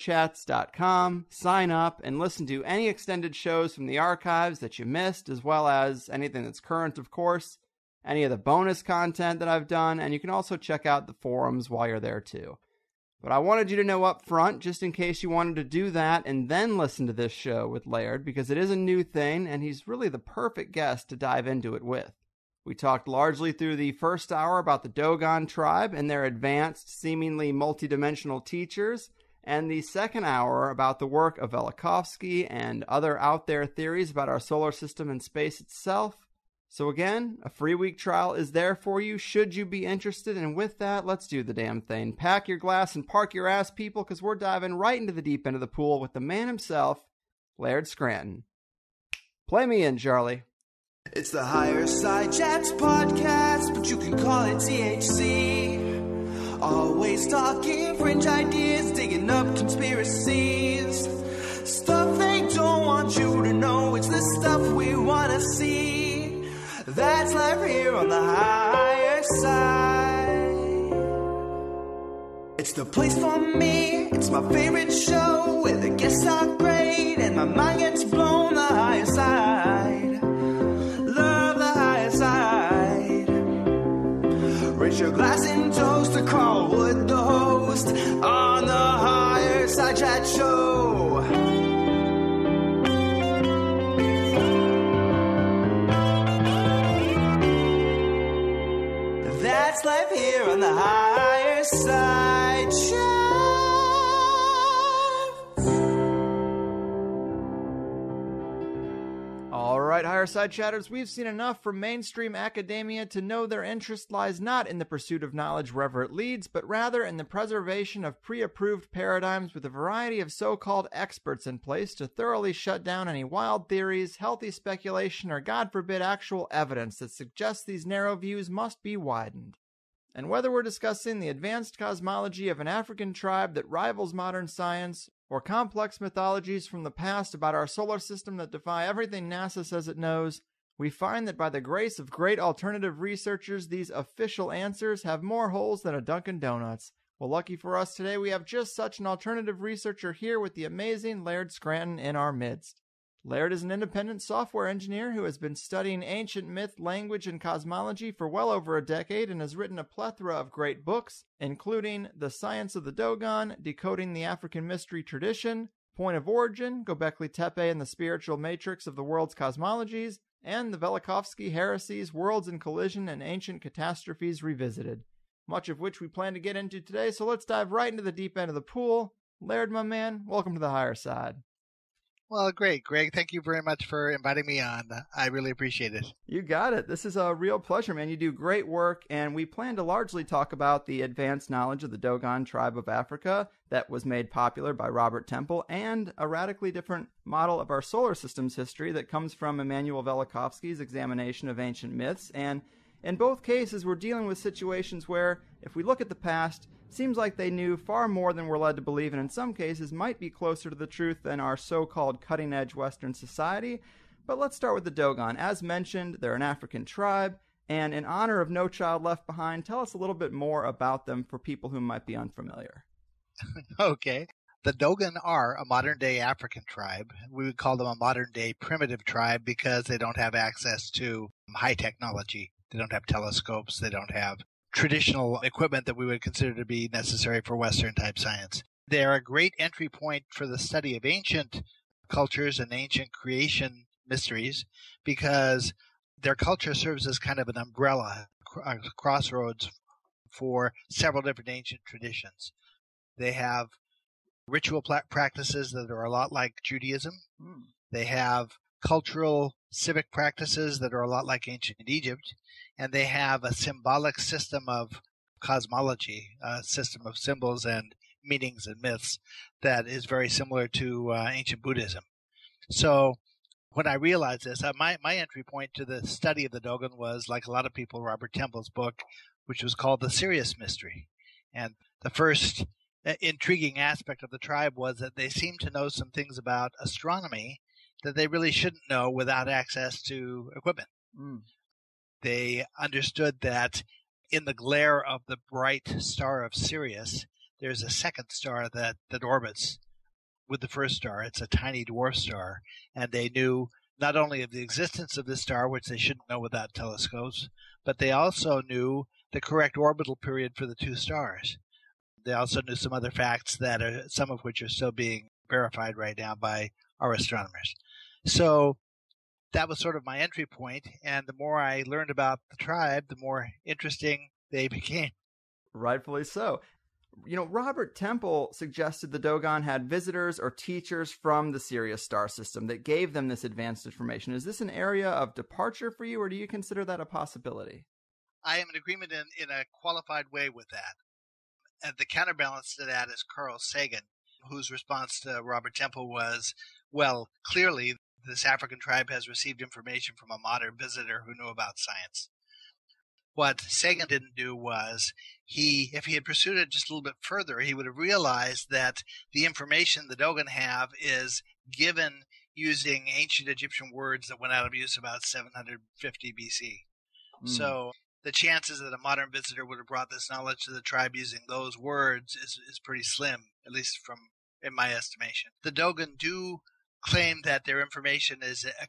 HigherideChats.com, sign up, and listen to any extended shows from the archives that you missed, as well as anything that's current, of course, any of the bonus content that I've done, and you can also check out the forums while you're there too. But I wanted you to know up front, just in case you wanted to do that and then listen to this show with Laird, because it is a new thing, and he's really the perfect guest to dive into it with. We talked largely through the first hour about the Dogon tribe and their advanced, seemingly multidimensional teachers, and the second hour about the work of Velikovsky and other out-there theories about our solar system and space itself. So again, a free week trial is there for you should you be interested, and with that, let's do the damn thing. Pack your glass and park your ass, people, because we're diving right into the deep end of the pool with the man himself, Laird Scranton. Play me in, Charlie. It's the Higherside Chats podcast, but you can call it THC. Always talking fringe ideas, digging up conspiracies. Stuff they don't want you to know, it's the stuff we want to see. That's life here on the higher side. It's the place for me, it's my favorite show, where the guests are great and my mind gets blown. The higher side, love the higher side. Raise your glass and toast to Carl Wood, the host, on the Higher Side Chat Show. That's life here on the Higher Side Chat. All right, Higherside Chatters, we've seen enough from mainstream academia to know their interest lies not in the pursuit of knowledge wherever it leads, but rather in the preservation of pre-approved paradigms with a variety of so-called experts in place to thoroughly shut down any wild theories, healthy speculation, or God forbid actual evidence that suggests these narrow views must be widened. And whether we're discussing the advanced cosmology of an African tribe that rivals modern science, or complex mythologies from the past about our solar system that defy everything NASA says it knows, we find that by the grace of great alternative researchers, these official answers have more holes than a Dunkin' Donuts. Well, lucky for us today, we have just such an alternative researcher here with the amazing Laird Scranton in our midst. Laird is an independent software engineer who has been studying ancient myth, language, and cosmology for well over a decade and has written a plethora of great books, including The Science of the Dogon, Decoding the African Mystery Tradition, Point of Origin, Göbekli Tepe and the Spiritual Matrix of the World's Cosmologies, and the Velikovsky Heresies, Worlds in Collision, and Ancient Catastrophes Revisited, much of which we plan to get into today, so let's dive right into the deep end of the pool. Laird, my man, welcome to the Higher Side. Well, great, Greg. Thank you very much for inviting me on. I really appreciate it. You got it. This is a real pleasure, man. You do great work, and we plan to largely talk about the advanced knowledge of the Dogon tribe of Africa that was made popular by Robert Temple, and a radically different model of our solar system's history that comes from Immanuel Velikovsky's examination of ancient myths. And in both cases, we're dealing with situations where, if we look at the past, seems like they knew far more than we're led to believe, and in some cases might be closer to the truth than our so-called cutting-edge Western society. But let's start with the Dogon. As mentioned, they're an African tribe, and in honor of No Child Left Behind, tell us a little bit more about them for people who might be unfamiliar. Okay. The Dogon are a modern-day African tribe. We would call them a modern-day primitive tribe because they don't have access to high technology. They don't have telescopes. They don't have traditional equipment that we would consider to be necessary for Western-type science. They are a great entry point for the study of ancient cultures and ancient creation mysteries because their culture serves as kind of an umbrella, a crossroads for several different ancient traditions. They have ritual practices that are a lot like Judaism. They have cultural civic practices that are a lot like ancient Egypt. And they have a symbolic system of cosmology, a system of symbols and meanings and myths that is very similar to ancient Buddhism. So when I realized this, my entry point to the study of the Dogon was, like a lot of people, Robert Temple's book, which was called The Serious Mystery. And the first intriguing aspect of the tribe was that they seemed to know some things about astronomy that they really shouldn't know without access to equipment. They understood that in the glare of the bright star of Sirius, there's a second star that orbits with the first star. It's a tiny dwarf star, and they knew not only of the existence of this star, which they shouldn't know without telescopes, but they also knew the correct orbital period for the two stars. They also knew some other facts that are, some of which are still being verified right now by our astronomers. So that was sort of my entry point, and the more I learned about the tribe, the more interesting they became. Rightfully so. Robert Temple suggested the Dogon had visitors or teachers from the Sirius star system that gave them this advanced information. Is this an area of departure for you, or do you consider that a possibility? I am in agreement in a qualified way with that. And the counterbalance to that is Carl Sagan, whose response to Robert Temple was, well, clearly this African tribe has received information from a modern visitor who knew about science. What Sagan didn't do was, if he had pursued it just a little bit further, he would have realized that the information the Dogon have is given using ancient Egyptian words that went out of use about 750 BC. So the chances that a modern visitor would have brought this knowledge to the tribe using those words is pretty slim, at least in my estimation. The Dogon do claim that their information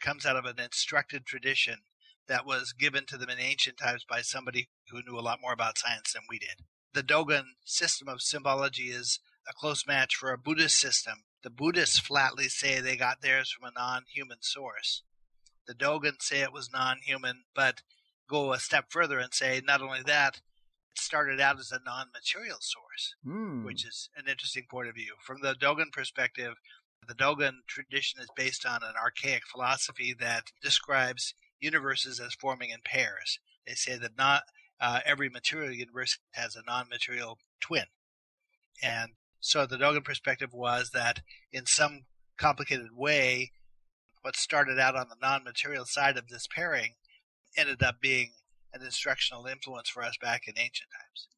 comes out of an instructed tradition that was given to them in ancient times by somebody who knew a lot more about science than we did. The Dogon system of symbology is a close match for a Buddhist system. The Buddhists flatly say they got theirs from a non-human source. The Dogon say it was non-human, but go a step further and say not only that, it started out as a non-material source, which is an interesting point of view. From the Dogon perspective, the Dogon tradition is based on an archaic philosophy that describes universes as forming in pairs. They say that not every material universe has a non-material twin. And so the Dogon perspective was that in some complicated way, what started out on the non-material side of this pairing ended up being an instructional influence for us back in ancient times.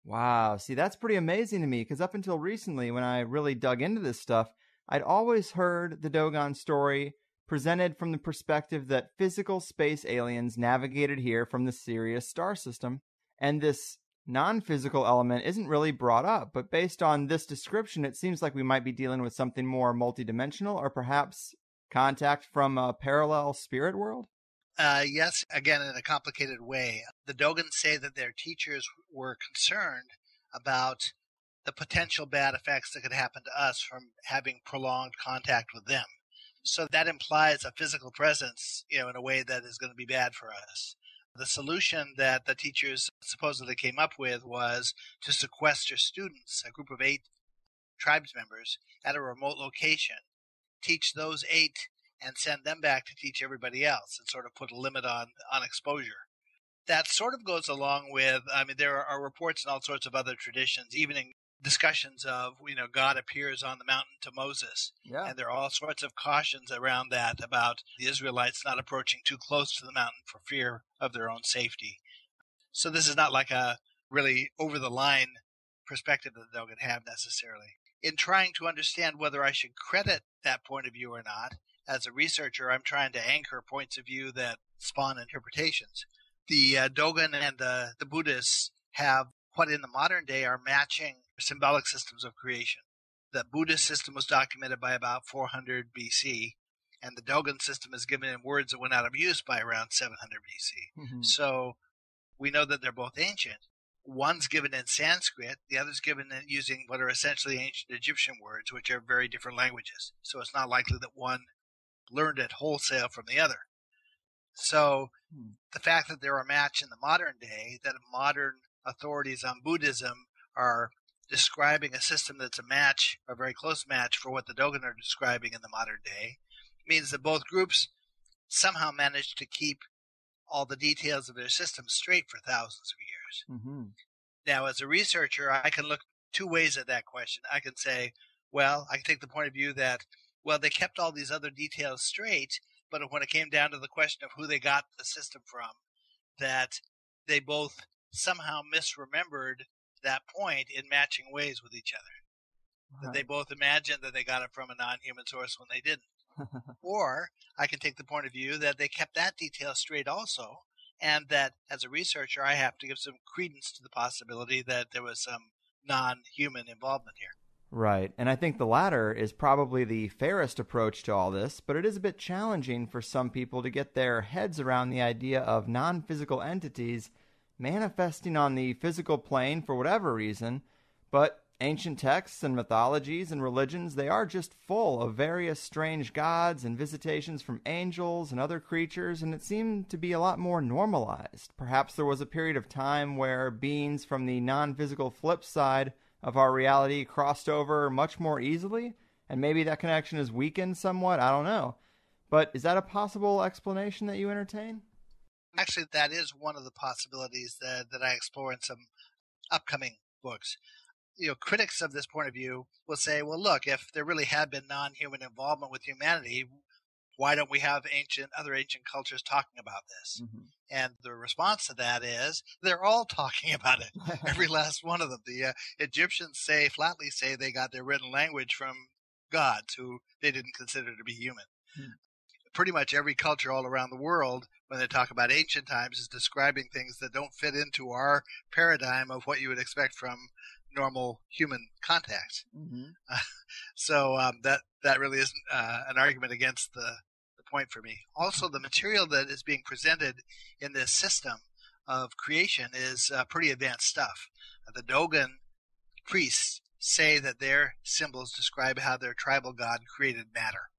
Wow. See, that's pretty amazing to me, because up until recently, when I really dug into this stuff, I'd always heard the Dogon story presented from the perspective that physical space aliens navigated here from the Sirius star system, and this non-physical element isn't really brought up. But based on this description, it seems like we might be dealing with something more multidimensional, or perhaps contact from a parallel spirit world? Yes, again, in a complicated way. The Dogon say that their teachers were concerned about the potential bad effects that could happen to us from having prolonged contact with them. So that implies a physical presence, in a way that is going to be bad for us. The solution that the teachers supposedly came up with was to sequester students, a group of 8 tribes members, at a remote location, teach those 8 and send them back to teach everybody else, and sort of put a limit on exposure. That sort of goes along with, there are reports in all sorts of other traditions, even in discussions of, God appears on the mountain to Moses. Yeah. And there are all sorts of cautions around that about the Israelites not approaching too close to the mountain for fear of their own safety. So this is not like a really over-the-line perspective that the Dogon have necessarily. In trying to understand whether I should credit that point of view or not, as a researcher, I'm trying to anchor points of view that spawn interpretations. The Dogon and the Buddhists have what in the modern day are matching symbolic systems of creation. The Buddhist system was documented by about 400 BC, and the Dogon system is given in words that went out of use by around 700 BC. Mm-hmm. So we know that they're both ancient. One's given in Sanskrit, the other's given using what are essentially ancient Egyptian words, which are very different languages. So it's not likely that one learned it wholesale from the other. So the fact that they're a match in the modern day, that modern authorities on Buddhism are describing a system that's a match, a very close match for what the Dogon are describing in the modern day, means that both groups somehow managed to keep all the details of their system straight for thousands of years. Mm-hmm. Now, as a researcher, I can look 2 ways at that question. I can say, well, I can take the point of view that, well, they kept all these other details straight, but when it came down to the question of who they got the system from, that they both somehow misremembered that point in matching ways with each other. Right. That they both imagined that they got it from a non-human source when they didn't. Or I can take the point of view that they kept that detail straight also, and that as a researcher I have to give some credence to the possibility that there was some non-human involvement here. Right, and I think the latter is probably the fairest approach to all this, but it is a bit challenging for some people to get their heads around the idea of non-physical entities manifesting on the physical plane for whatever reason, but ancient texts and mythologies and religions, they are just full of various strange gods and visitations from angels and other creatures, and it seemed to be a lot more normalized. Perhaps there was a period of time where beings from the non-physical flip side of our reality crossed over much more easily, and maybe that connection is weakened somewhat. I don't know. But is that a possible explanation that you entertain? Actually, that is one of the possibilities that I explore in some upcoming books. Critics of this point of view will say, well, look, if there really had been non-human involvement with humanity, why don't we have other ancient cultures talking about this? Mm-hmm. And the response to that is they're all talking about it. Every last one of them. The Egyptians flatly say they got their written language from gods who they didn't consider to be human. Mm-hmm. Pretty much every culture all around the world, when they talk about ancient times, is describing things that don't fit into our paradigm of what you would expect from normal human contact. Mm-hmm. So that really isn't an argument against the point for me. Also, the material that is being presented in this system of creation is pretty advanced stuff. The Dogon priests say that their symbols describe how their tribal god created matter.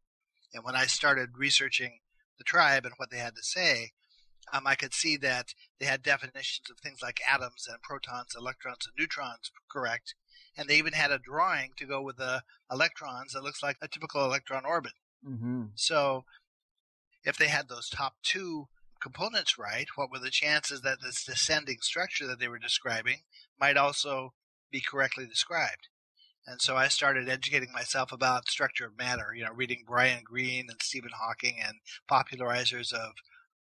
And when I started researching the tribe and what they had to say, I could see that they had definitions of things like atoms and protons, electrons, and neutrons correct. And they even had a drawing to go with the electrons that looks like a typical electron orbit. Mm-hmm. So if they had those top two components right, what were the chances that this descending structure that they were describing might also be correctly described? And so I started educating myself about structure of matter, reading Brian Greene and Stephen Hawking and popularizers of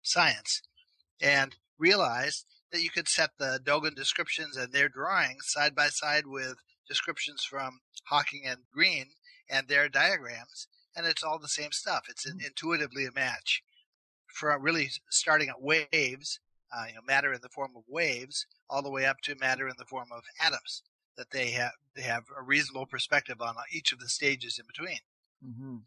science, and realized that you could set the Dogon descriptions and their drawings side by side with descriptions from Hawking and Greene and their diagrams, and it's all the same stuff. It's intuitively a match. For really starting at waves, matter in the form of waves, all the way up to matter in the form of atoms, that they have a reasonable perspective on each of the stages in between. Mm-hmm.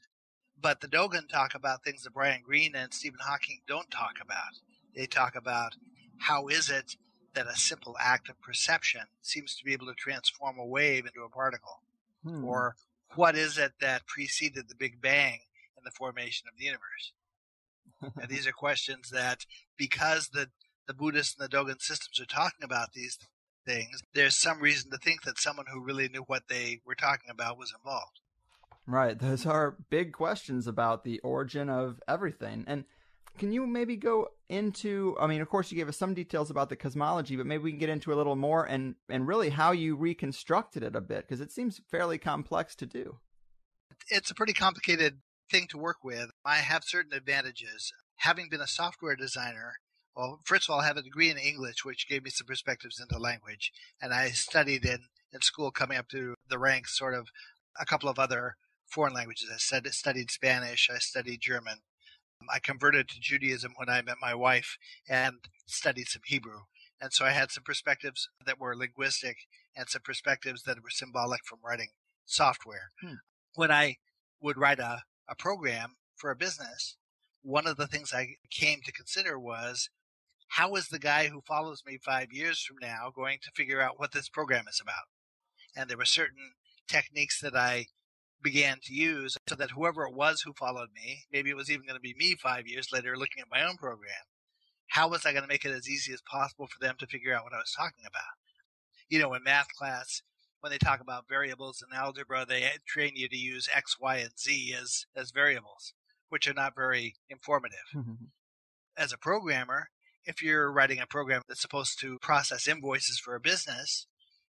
But the Dogon talk about things that Brian Greene and Stephen Hawking don't talk about. They talk about how is it that a simple act of perception seems to be able to transform a wave into a particle? Or what is it that preceded the Big Bang in the formation of the universe? And these are questions that, because the Buddhists and the Dogon systems are talking about these things, there's some reason to think that someone who really knew what they were talking about was involved. Right. Those are big questions about the origin of everything. And can you maybe go into, of course you gave us some details about the cosmology, but maybe we can get into a little more and really how you reconstructed it a bit, because it seems fairly complex to do. It's a pretty complicated thing to work with. I have certain advantages. Having been a software designer, well, first of all, I have a degree in English, which gave me some perspectives into language. And I studied in school, coming up to the ranks, sort of a couple of other foreign languages. I studied Spanish, I studied German. I converted to Judaism when I met my wife and studied some Hebrew. And so I had some perspectives that were linguistic and some perspectives that were symbolic from writing software. When I would write a program for a business, one of the things I came to consider was, how is the guy who follows me 5 years from now going to figure out what this program is about? And there were certain techniques that I began to use so that whoever it was who followed me, maybe it was even going to be me 5 years later looking at my own program, how was I going to make it as easy as possible for them to figure out what I was talking about? In math class, when they talk about variables in algebra, they train you to use X, Y, and Z as variables, which are not very informative. Mm-hmm. As a programmer, if you're writing a program that's supposed to process invoices for a business,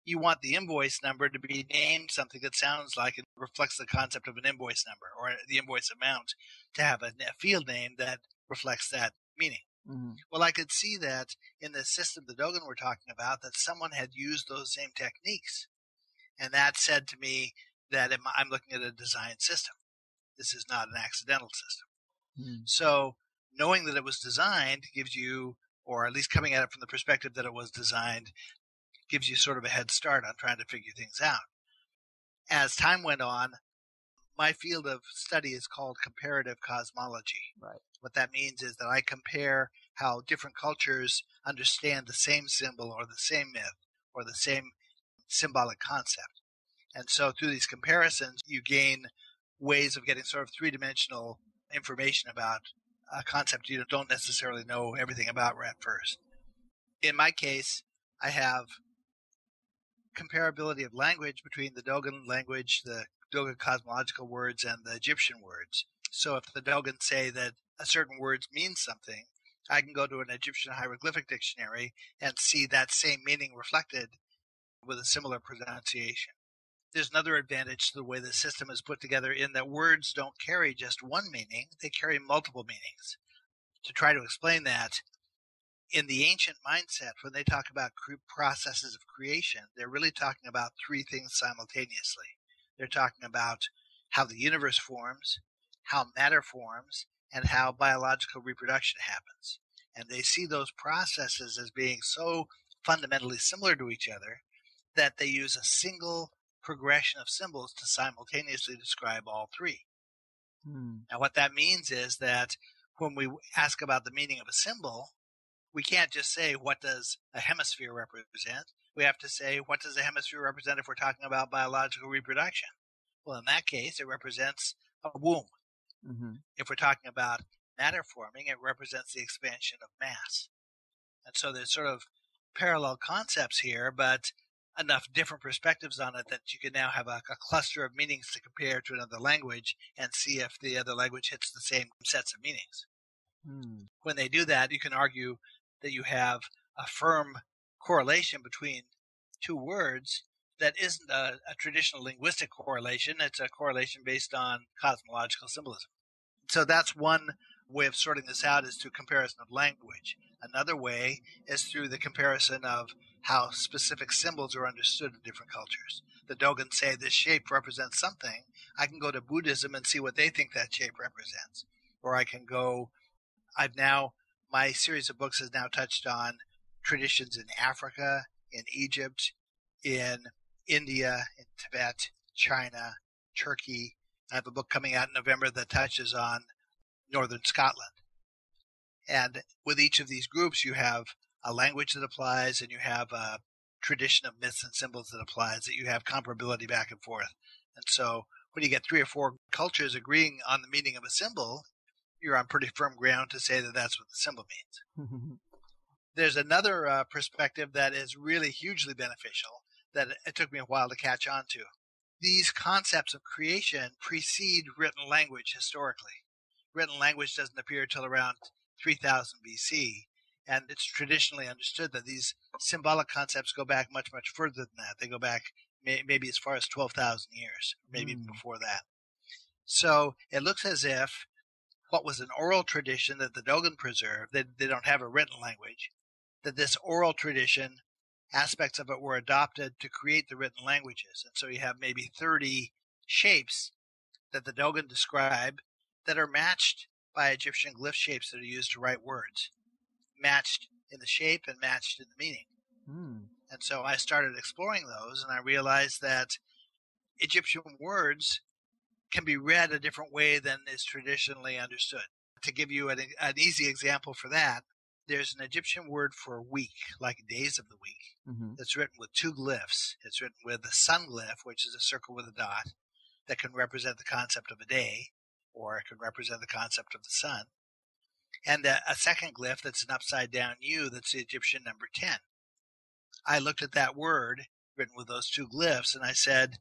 you want the invoice number to be named something that sounds like it reflects the concept of an invoice number, or the invoice amount to have a field name that reflects that meaning. Mm-hmm. Well, I could see that in the system the Dogon were talking about, that someone had used those same techniques. And that said to me that I'm looking at a design system. This is not an accidental system. Mm-hmm. So knowing that it was designed gives you, or at least coming at it from the perspective that it was designed, gives you sort of a head start on trying to figure things out. As time went on, my field of study is called comparative cosmology. Right. What that means is that I compare how different cultures understand the same symbol or the same myth or the same symbolic concept. And so through these comparisons, you gain ways of getting sort of three-dimensional information about a concept you don't necessarily know everything about at first. In my case, I have comparability of language between the Dogon language, the Dogon cosmological words, and the Egyptian words. So if the Dogon say that a certain word means something, I can go to an Egyptian hieroglyphic dictionary and see that same meaning reflected with a similar pronunciation. There's another advantage to the way the system is put together in that words don't carry just one meaning, they carry multiple meanings. To try to explain that, in the ancient mindset, when they talk about processes of creation, they're really talking about three things simultaneously. They're talking about how the universe forms, how matter forms, and how biological reproduction happens. And they see those processes as being so fundamentally similar to each other that they use a single progression of symbols to simultaneously describe all three. Now, what that means is that when we ask about the meaning of a symbol, we can't just say, what does a hemisphere represent? We have to say, what does a hemisphere represent if we're talking about biological reproduction? Well, in that case, it represents a womb. Mm-hmm. If we're talking about matter forming, it represents the expansion of mass. And so there's sort of parallel concepts here, but enough different perspectives on it that you can now have a cluster of meanings to compare to another language and see if the other language hits the same sets of meanings. When they do that, you can argue that you have a firm correlation between two words that isn't a traditional linguistic correlation. It's a correlation based on cosmological symbolism. So that's one way of sorting this out, is through comparison of language. Another way is through the comparison of how specific symbols are understood in different cultures. The Dogon say this shape represents something. I can go to Buddhism and see what they think that shape represents. Or I can go, my series of books has now touched on traditions in Africa, in Egypt, in India, in Tibet, China, Turkey. I have a book coming out in November that touches on northern Scotland. And with each of these groups, you have a language that applies, and you have a tradition of myths and symbols that applies, that you have comparability back and forth. And so when you get 3 or 4 cultures agreeing on the meaning of a symbol, you're on pretty firm ground to say that that's what the symbol means. There's another perspective that is really hugely beneficial that it took me a while to catch on to. These concepts of creation precede written language historically. Written language doesn't appear till around 3000 BC, and it's traditionally understood that these symbolic concepts go back much, much further than that. They go back maybe as far as 12,000 years, maybe even before that. So it looks as if what was an oral tradition that the Dogon preserved, they don't have a written language, that this oral tradition, aspects of it were adopted to create the written languages. And so you have maybe 30 shapes that the Dogon describe that are matched by Egyptian glyph shapes that are used to write words, matched in the shape and matched in the meaning. And so I started exploring those, and I realized that Egyptian words can be read a different way than is traditionally understood. To give you an easy example for that, there's an Egyptian word for week, like days of the week, that's written with 2 glyphs. It's written with the sun glyph, which is a circle with a dot, that can represent the concept of a day, or it can represent the concept of the sun. And a second glyph that's an upside-down U, that's the Egyptian number 10. I looked at that word written with those 2 glyphs, and I said,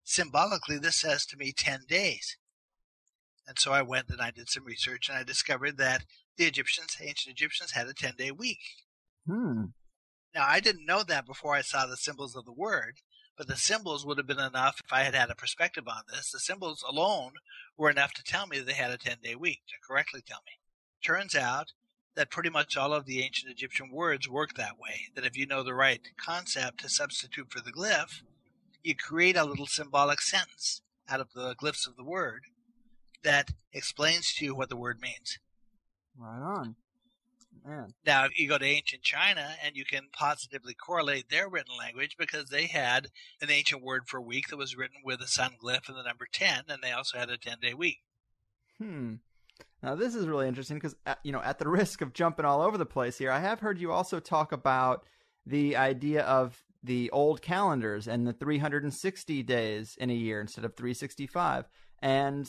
symbolically, this says to me 10 days. And so I went and I did some research, and I discovered that the ancient Egyptians, had a 10-day week. Now, I didn't know that before I saw the symbols of the word, but the symbols would have been enough if I had had a perspective on this. The symbols alone were enough to tell me that they had a 10-day week, to correctly tell me. Turns out that pretty much all of the ancient Egyptian words work that way, that if you know the right concept to substitute for the glyph, you create a little symbolic sentence out of the glyphs of the word that explains to you what the word means. Right on. Man. Now, you go to ancient China, and you can positively correlate their written language because they had an ancient word for week that was written with a sun glyph and the number 10, and they also had a 10-day week. Now, this is really interesting because, at the risk of jumping all over the place here, I have heard you also talk about the idea of the old calendars and the 360 days in a year instead of 365. And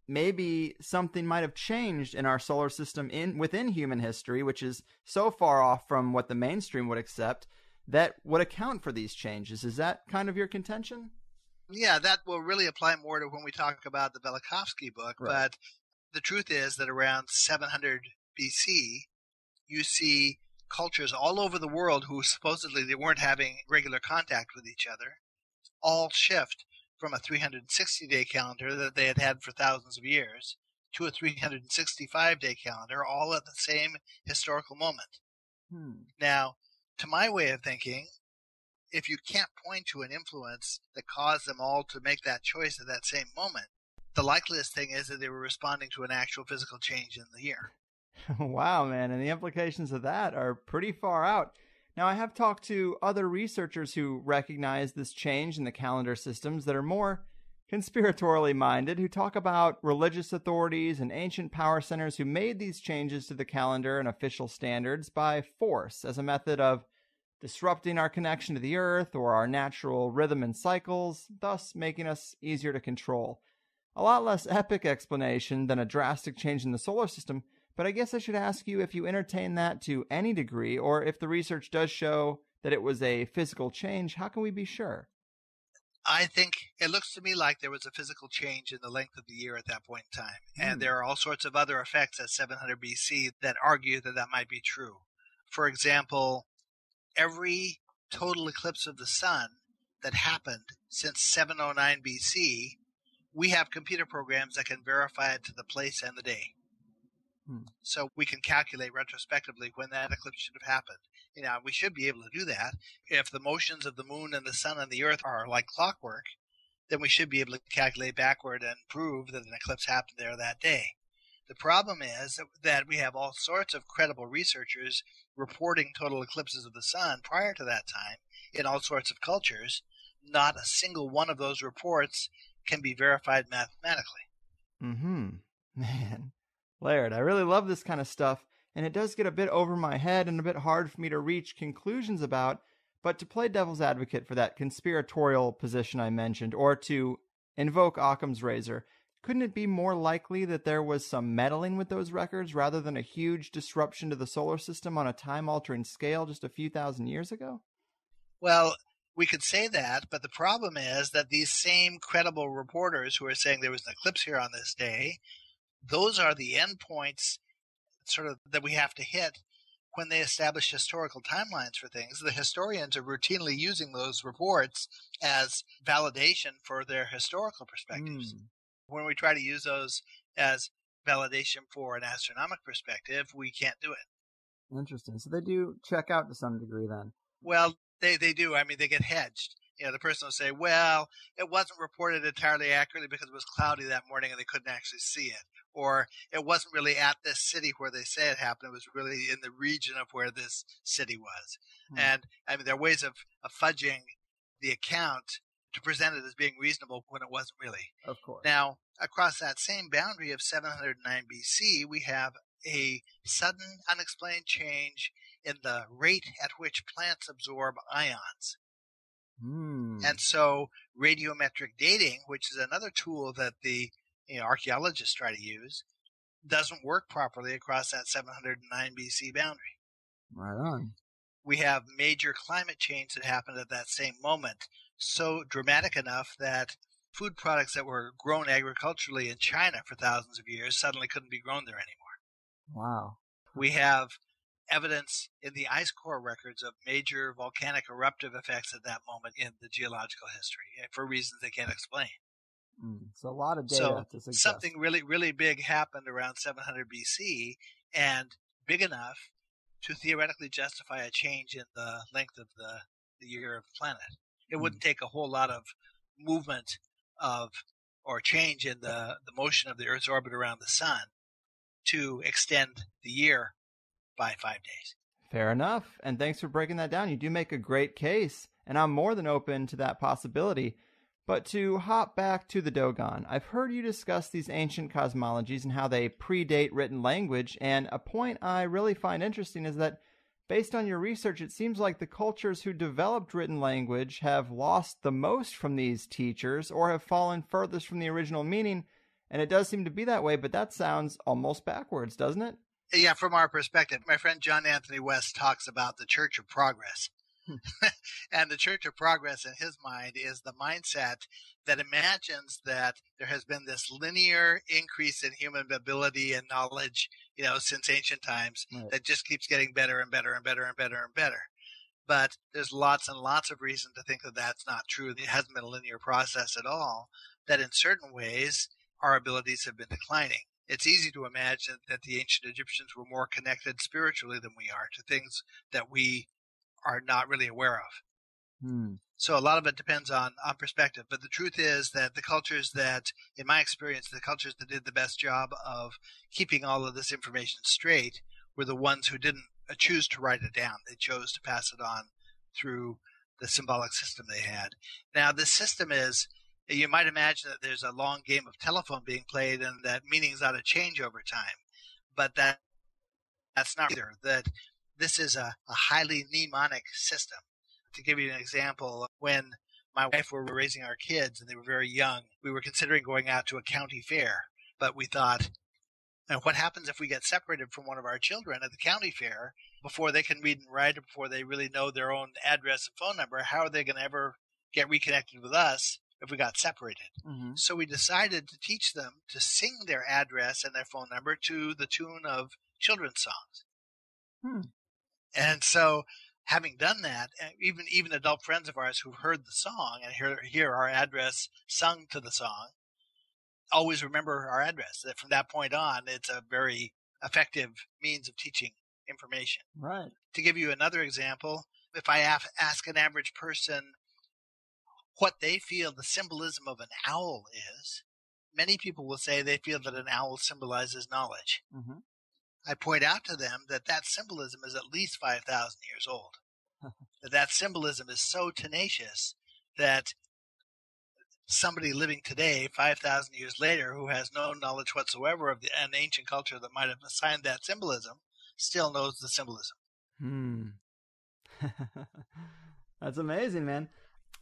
maybe something might have changed in our solar system within human history, which is so far off from what the mainstream would accept, that would account for these changes. Is that kind of your contention? Yeah, that will really apply more to when we talk about the Velikovsky book. Right. But the truth is that around 700 BC, you see cultures all over the world who supposedly they weren't having regular contact with each other, all shift from a 360-day calendar that they had had for thousands of years to a 365-day calendar, all at the same historical moment. Now, to my way of thinking, if you can't point to an influence that caused them all to make that choice at that same moment, the likeliest thing is that they were responding to an actual physical change in the year. Wow, man. And the implications of that are pretty far out. Now, I have talked to other researchers who recognize this change in the calendar systems that are more conspiratorially minded, who talk about religious authorities and ancient power centers who made these changes to the calendar and official standards by force as a method of disrupting our connection to the earth or our natural rhythm and cycles, thus making us easier to control. A lot less epic explanation than a drastic change in the solar system, but I guess I should ask you if you entertain that to any degree, or if the research does show that it was a physical change, how can we be sure? I think it looks to me like there was a physical change in the length of the year at that point in time. And there are all sorts of other effects at 700 BC that argue that that might be true. For example, every total eclipse of the sun that happened since 709 BC, we have computer programs that can verify it to the place and the day. So we can calculate retrospectively when that eclipse should have happened. We should be able to do that. If the motions of the moon and the sun and the earth are like clockwork, then we should be able to calculate backward and prove that an eclipse happened there that day. The problem is that we have all sorts of credible researchers reporting total eclipses of the sun prior to that time in all sorts of cultures. Not a single one of those reports can be verified mathematically. Man. Laird, I really love this kind of stuff, and it does get a bit over my head and a bit hard for me to reach conclusions about, but to play devil's advocate for that conspiratorial position I mentioned, or to invoke Occam's razor, couldn't it be more likely that there was some meddling with those records rather than a huge disruption to the solar system on a time-altering scale just a few thousand years ago? Well, we could say that, but the problem is that these same credible reporters who are saying there was an eclipse here on this day, those are the endpoints sort of that we have to hit when they establish historical timelines for things. The historians are routinely using those reports as validation for their historical perspectives. When we try to use those as validation for an astronomical perspective, we can't do it. Interesting. So they do check out to some degree then. Well, they do. I mean, they get hedged. The person will say, well, it wasn't reported entirely accurately because it was cloudy that morning and they couldn't actually see it. Or it wasn't really at this city where they say it happened. It was really in the region of where this city was. And I mean, there are ways of fudging the account to present it as being reasonable when it wasn't really. Of course. Now, across that same boundary of 709 BC, we have a sudden, unexplained change in the rate at which plants absorb ions. And so radiometric dating, which is another tool that the archaeologists try to use, doesn't work properly across that 709 BC boundary. Right on. We have major climate change that happened at that same moment, so dramatic enough that food products that were grown agriculturally in China for thousands of years suddenly couldn't be grown there anymore. Wow. We have evidence in the ice core records of major volcanic eruptive effects at that moment in the geological history for reasons they can't explain. So a lot of data to suggest. Something really, really big happened around 700 BC and big enough to theoretically justify a change in the length of the year of the planet. It wouldn't take a whole lot of movement or change in the motion of the Earth's orbit around the sun to extend the year by 5 days. Fair enough. And thanks for breaking that down. You do make a great case, and I'm more than open to that possibility. But to hop back to the Dogon, I've heard you discuss these ancient cosmologies and how they predate written language, and a point I really find interesting is that based on your research, it seems like the cultures who developed written language have lost the most from these teachers or have fallen furthest from the original meaning, and it does seem to be that way, but that sounds almost backwards, doesn't it? Yeah, from our perspective, my friend John Anthony West talks about the Church of Progress. And the Church of Progress in his mind is the mindset that imagines that there has been this linear increase in human ability and knowledge, since ancient times, Right. that just keeps getting better and better and better and better and better. But there's lots and lots of reason to think that that's not true. It hasn't been a linear process at all, that in certain ways our abilities have been declining. It's easy to imagine that the ancient Egyptians were more connected spiritually than we are to things that we are not really aware of. So a lot of it depends on perspective. But the truth is that the cultures that, in my experience, the cultures that did the best job of keeping all of this information straight were the ones who didn't choose to write it down. They chose to pass it on through the symbolic system they had. Now, this system is, you might imagine that there's a long game of telephone being played and that meanings ought to change over time. But that's not either. That this is a highly mnemonic system. To give you an example, when my wife were raising our kids and they were very young, we were considering going out to a county fair. But we thought, and what happens if we get separated from one of our children at the county fair before they can read and write or before they really know their own address and phone number? How are they going to ever get reconnected with us if we got separated? Mm-hmm. So we decided to teach them to sing their address and their phone number to the tune of children's songs. And so having done that, even adult friends of ours who've heard the song and hear our address sung to the song always remember our address. That from that point on, it's a very effective means of teaching information. Right. To give you another example, if I ask an average person what they feel the symbolism of an owl is, many people will say they feel that an owl symbolizes knowledge. Mm-hmm. I point out to them that symbolism is at least 5,000 years old. that symbolism is so tenacious that somebody living today, 5,000 years later, who has no knowledge whatsoever of an ancient culture that might have assigned that symbolism, still knows the symbolism. That's amazing, man.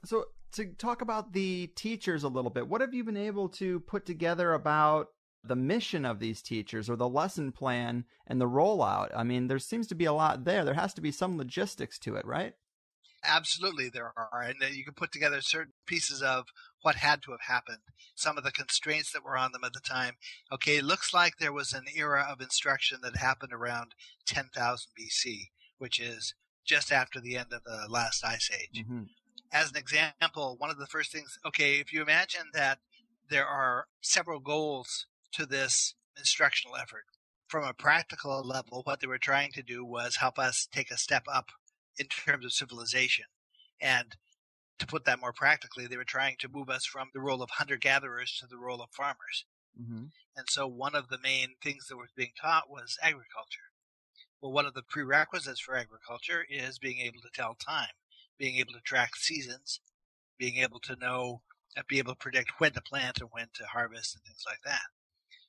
So to talk about the teachers a little bit, what have you been able to put together about the mission of these teachers or the lesson plan and the rollout? I mean, there seems to be a lot there. There has to be some logistics to it, right? Absolutely, there are. And you can put together certain pieces of what had to have happened, some of the constraints that were on them at the time. Okay, it looks like there was an era of instruction that happened around 10,000 BC, which is just after the end of the last ice age. Mm-hmm. As an example, one of the first things, if you imagine that there are several goals to this instructional effort. From a practical level, what they were trying to do was help us take a step up in terms of civilization. And to put that more practically, they were trying to move us from the role of hunter-gatherers to the role of farmers. Mm-hmm. And so one of the main things that was being taught was agriculture. Well, one of the prerequisites for agriculture is being able to tell time, being able to track seasons, being able to be able to predict when to plant and when to harvest and things like that.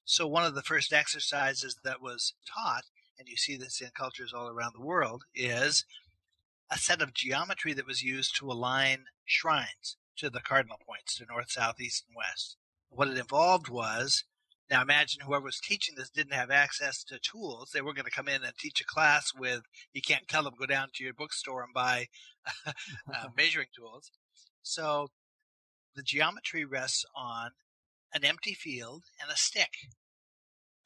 So one of the first exercises that was taught, and you see this in cultures all around the world, is a set of geometry that was used to align shrines to the cardinal points, to north, south, east, and west. What it involved was, now imagine whoever was teaching this didn't have access to tools. They were going to come in and teach a class with, you can't tell them go down to your bookstore and buy measuring tools. So the geometry rests on an empty field and a stick.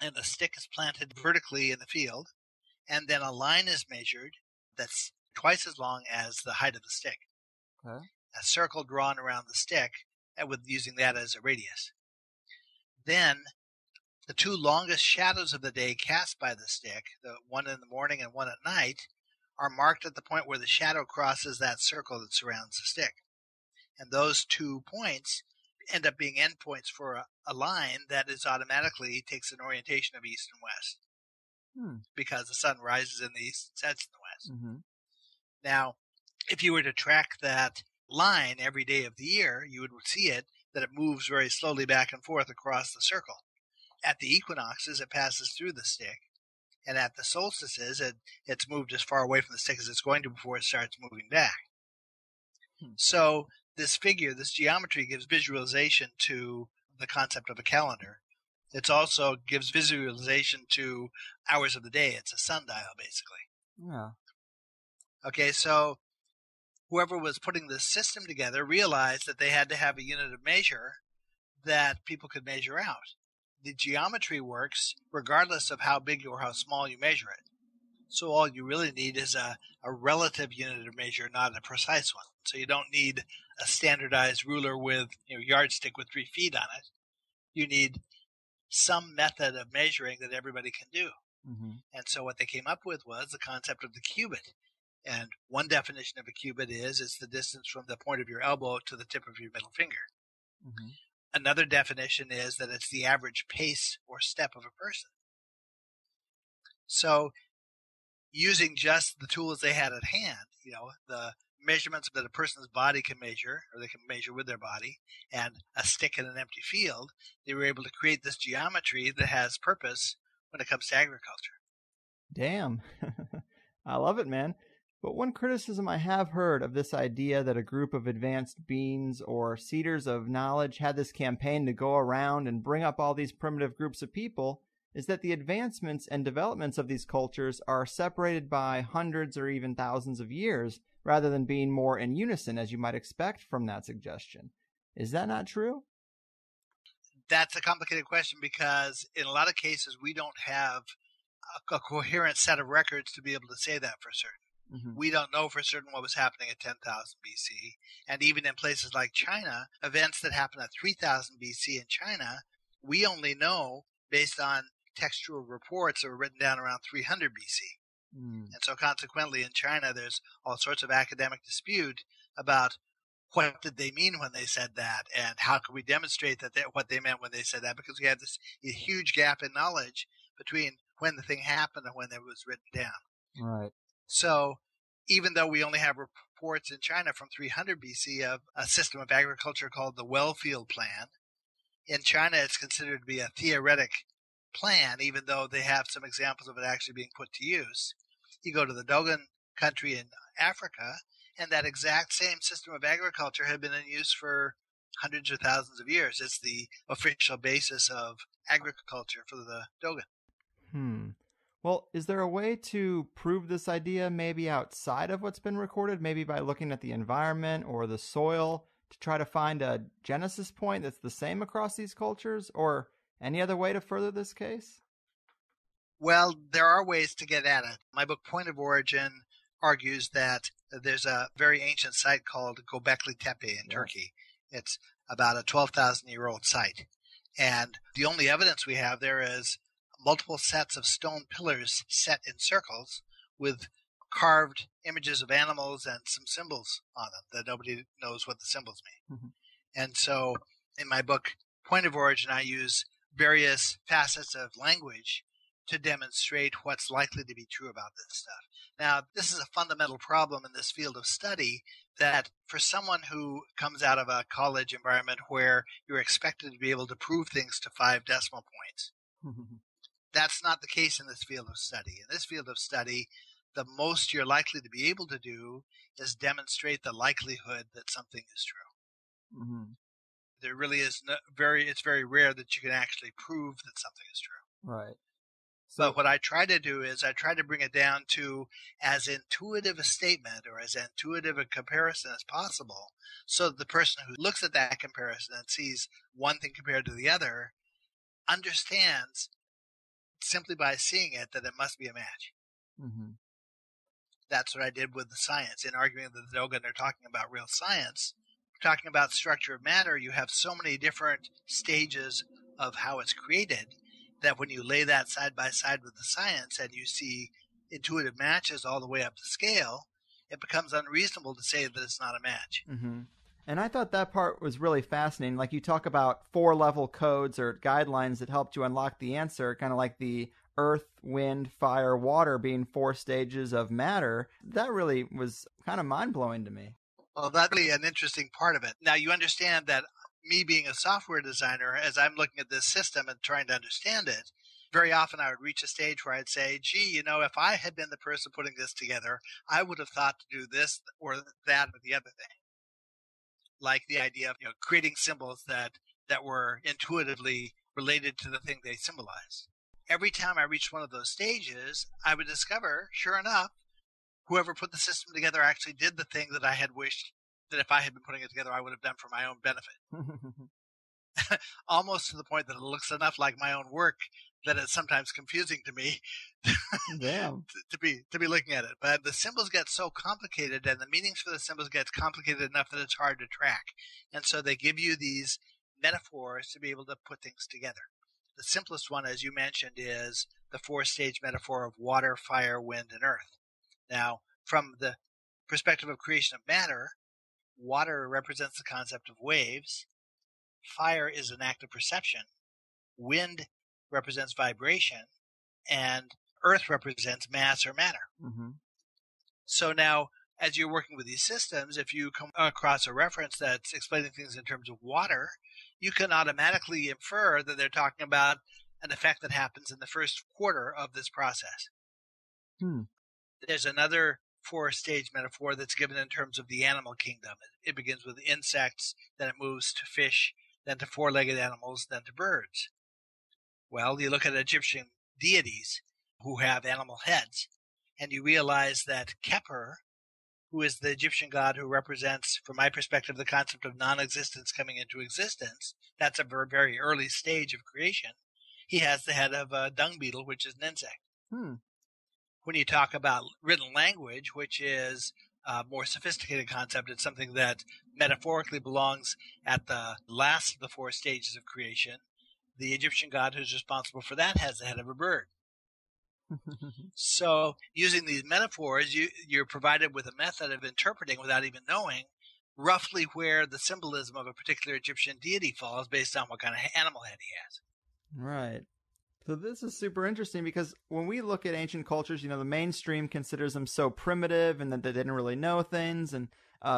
And the stick is planted vertically in the field, and then a line is measured that's twice as long as the height of the stick. Okay. A circle drawn around the stick, and with using that as a radius. Then the two longest shadows of the day cast by the stick, the one in the morning and one at night, are marked at the point where the shadow crosses that circle that surrounds the stick. And those 2 points end up being endpoints for a line that is automatically takes an orientation of east and west. because the sun rises in the east and sets in the west. Mm-hmm. Now, if you were to track that line every day of the year, you would see that it moves very slowly back and forth across the circle. At the equinoxes, it passes through the stick, and at the solstices, it's moved as far away from the stick as it's going to before it starts moving back. So this geometry gives visualization to the concept of a calendar. It also gives visualization to hours of the day. It's a sundial, basically. Yeah. Okay, so whoever was putting this system together realized that they had to have a unit of measure that people could measure out. The geometry works regardless of how big or how small you measure it. So all you really need is a relative unit of measure, not a precise one. So you don't need a standardized ruler with yardstick with 3 feet on it. You need some method of measuring that everybody can do. Mm-hmm. And so what they came up with was the concept of the cubit. And one definition of a cubit is it's the distance from the point of your elbow to the tip of your middle finger. Mm-hmm. Another definition is that it's the average pace or step of a person. So using just the tools they had at hand, the measurements that a person's body can measure, or they can measure with their body, and a stick in an empty field, they were able to create this geometry that has purpose when it comes to agriculture. Damn. I love it, man. But one criticism I have heard of this idea that a group of advanced beings or seeders of knowledge had this campaign to go around and bring up all these primitive groups of people is that the advancements and developments of these cultures are separated by hundreds or even thousands of years, rather than being more in unison, as you might expect from that suggestion. Is that not true? That's a complicated question because in a lot of cases we don't have a coherent set of records to be able to say that for certain. Mm-hmm. We don't know for certain what was happening at 10,000 BC. And even in places like China, events that happened at 3,000 BC in China, we only know based on textual reports that were written down around 300 BC. And so consequently in China, there's all sorts of academic dispute about what did they mean when they said that, and how could we demonstrate that what they meant when they said that, because we have this huge gap in knowledge between when the thing happened and when it was written down. Right. So even though we only have reports in China from 300 BC of a system of agriculture called the Wellfield Plan, in China it's considered to be a theoretic plan, even though they have some examples of it actually being put to use. You go to the Dogon country in Africa, and that exact same system of agriculture had been in use for hundreds or thousands of years. It's the official basis of agriculture for the Dogon. Well, is there a way to prove this idea maybe outside of what's been recorded, maybe by looking at the environment or the soil to try to find a genesis point that's the same across these cultures, or any other way to further this case? Well, there are ways to get at it. My book, Point of Origin, argues that there's a very ancient site called Göbekli Tepe in Turkey. It's about a 12,000-year-old site. And the only evidence we have there is multiple sets of stone pillars set in circles with carved images of animals and some symbols on them that nobody knows what the symbols mean. Mm-hmm. And so in my book, Point of Origin, I use various facets of language to demonstrate what's likely to be true about this stuff. Now, this is a fundamental problem in this field of study, that for someone who comes out of a college environment where you're expected to be able to prove things to 5 decimal points, that's not the case in this field of study. In this field of study, the most you're likely to be able to do is demonstrate the likelihood that something is true. Mm-hmm. There really is it's very rare that you can actually prove that something is true. Right. So what I try to do is I try to bring it down to as intuitive a statement or as intuitive a comparison as possible, so that the person who looks at that comparison and sees one thing compared to the other understands simply by seeing it that it must be a match. Mm-hmm. That's what I did with the science. In arguing that the Dogon are talking about real science, talking about structure of matter, you have so many different stages of how it's created that when you lay that side by side with the science and you see intuitive matches all the way up the scale, it becomes unreasonable to say that it's not a match. Mm-hmm. And I thought that part was really fascinating. Like you talk about 4-level codes or guidelines that helped you unlock the answer, kind of like the earth, wind, fire, water being 4 stages of matter, that really was kind of mind-blowing to me. Well, that's really an interesting part of it. Now, you understand that me being a software designer, as I'm looking at this system and trying to understand it, very often I would reach a stage where I'd say, gee, if I had been the person putting this together, I would have thought to do this or that or the other thing. Like the idea of creating symbols that were intuitively related to the thing they symbolize. Every time I reached one of those stages, I would discover, sure enough, whoever put the system together actually did the thing that I had wished that if I had been putting it together, I would have done for my own benefit. Almost to the point that it looks enough like my own work that it's sometimes confusing to me Damn. to be looking at it. But the symbols get so complicated and the meanings for the symbols get complicated enough that it's hard to track. And so they give you these metaphors to be able to put things together. The simplest one, as you mentioned, is the 4-stage metaphor of water, fire, wind, and earth. Now, from the perspective of creation of matter, water represents the concept of waves. Fire is an act of perception. Wind represents vibration. And earth represents mass or matter. Mm-hmm. So now, as you're working with these systems, if you come across a reference that's explaining things in terms of water, you can automatically infer that they're talking about an effect that happens in the first quarter of this process. There's another 4-stage metaphor that's given in terms of the animal kingdom. It begins with insects, then it moves to fish, then to 4-legged animals, then to birds. Well, you look at Egyptian deities who have animal heads, and you realize that Kheper, who is the Egyptian god who represents, from my perspective, the concept of non-existence coming into existence, that's a very, very early stage of creation. He has the head of a dung beetle, which is an insect. When you talk about written language, which is a more sophisticated concept, it's something that metaphorically belongs at the last of the 4 stages of creation. The Egyptian god who's responsible for that has the head of a bird. So using these metaphors, you're provided with a method of interpreting without even knowing roughly where the symbolism of a particular Egyptian deity falls based on what kind of animal head he has. Right. So this is super interesting because when we look at ancient cultures, the mainstream considers them so primitive and that they didn't really know things. And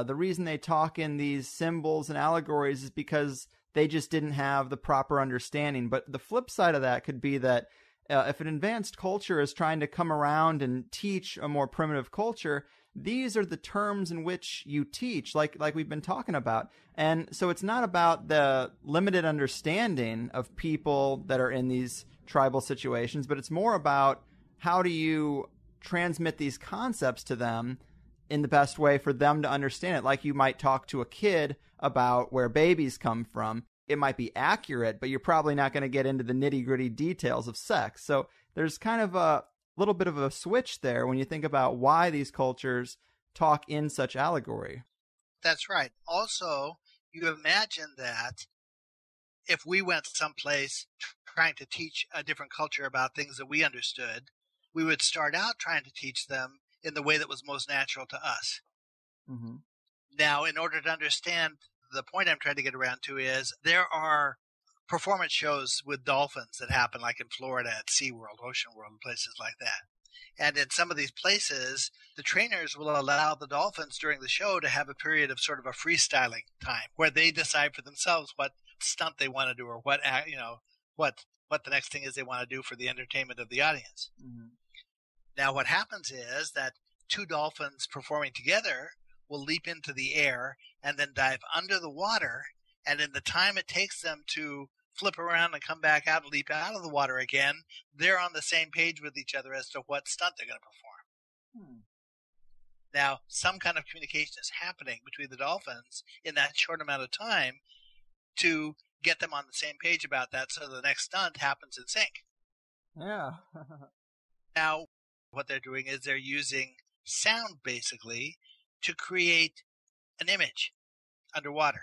the reason they talk in these symbols and allegories is because they just didn't have the proper understanding. But the flip side of that could be that if an advanced culture is trying to come around and teach a more primitive culture, these are the terms in which you teach, like we've been talking about. And so it's not about the limited understanding of people that are in these tribal situations, but it's more about how do you transmit these concepts to them in the best way for them to understand it. Like you might talk to a kid about where babies come from. It might be accurate, but you're probably not going to get into the nitty-gritty details of sex. So there's kind of a little bit of a switch there when you think about why these cultures talk in such allegory. That's right. Also, you imagine that if we went someplace trying to teach a different culture about things that we understood, we would start out trying to teach them in the way that was most natural to us. Mm-hmm. Now, in order to understand, the point I'm trying to get around to is there are performance shows with dolphins that happen like in Florida at SeaWorld, Ocean World, and places like that. And in some of these places, the trainers will allow the dolphins during the show to have a period of sort of a freestyling time where they decide for themselves what stunt they want to do or what the next thing is they want to do for the entertainment of the audience. Mm-hmm. Now, what happens is that 2 dolphins performing together will leap into the air and then dive under the water. And in the time it takes them to flip around and come back out and leap out of the water again, they're on the same page with each other as to what stunt they're going to perform. Now, some kind of communication is happening between the dolphins in that short amount of time to get them on the same page about that so the next stunt happens in sync. Yeah. Now, what they're doing is they're using sound, basically, to create an image underwater.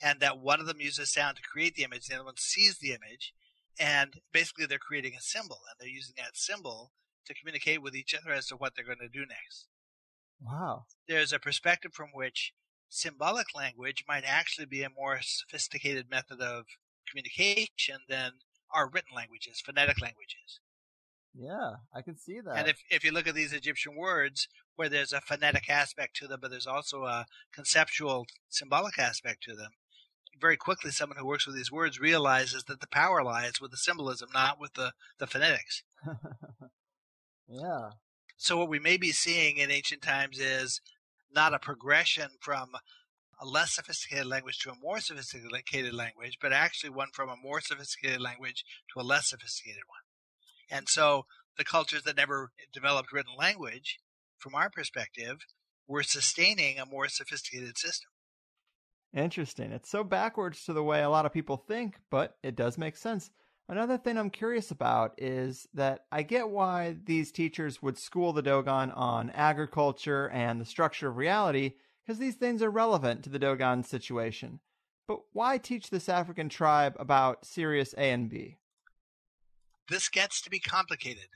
And that one of them uses sound to create the image, the other one sees the image, and basically they're creating a symbol, and they're using that symbol to communicate with each other as to what they're going to do next. Wow. There's a perspective from which symbolic language might actually be a more sophisticated method of communication than our written languages, phonetic languages. Yeah, I can see that. And if you look at these Egyptian words, where there's a phonetic aspect to them, but there's also a conceptual, symbolic aspect to them, very quickly someone who works with these words realizes that the power lies with the symbolism, not with the phonetics. Yeah. So what we may be seeing in ancient times is not a progression from a less sophisticated language to a more sophisticated language, but actually one from a more sophisticated language to a less sophisticated one. And so the cultures that never developed written language, from our perspective, were sustaining a more sophisticated system. Interesting. It's so backwards to the way a lot of people think, but it does make sense. Another thing I'm curious about is that I get why these teachers would school the Dogon on agriculture and the structure of reality, because these things are relevant to the Dogon situation. But why teach this African tribe about Sirius A and B? This gets to be complicated.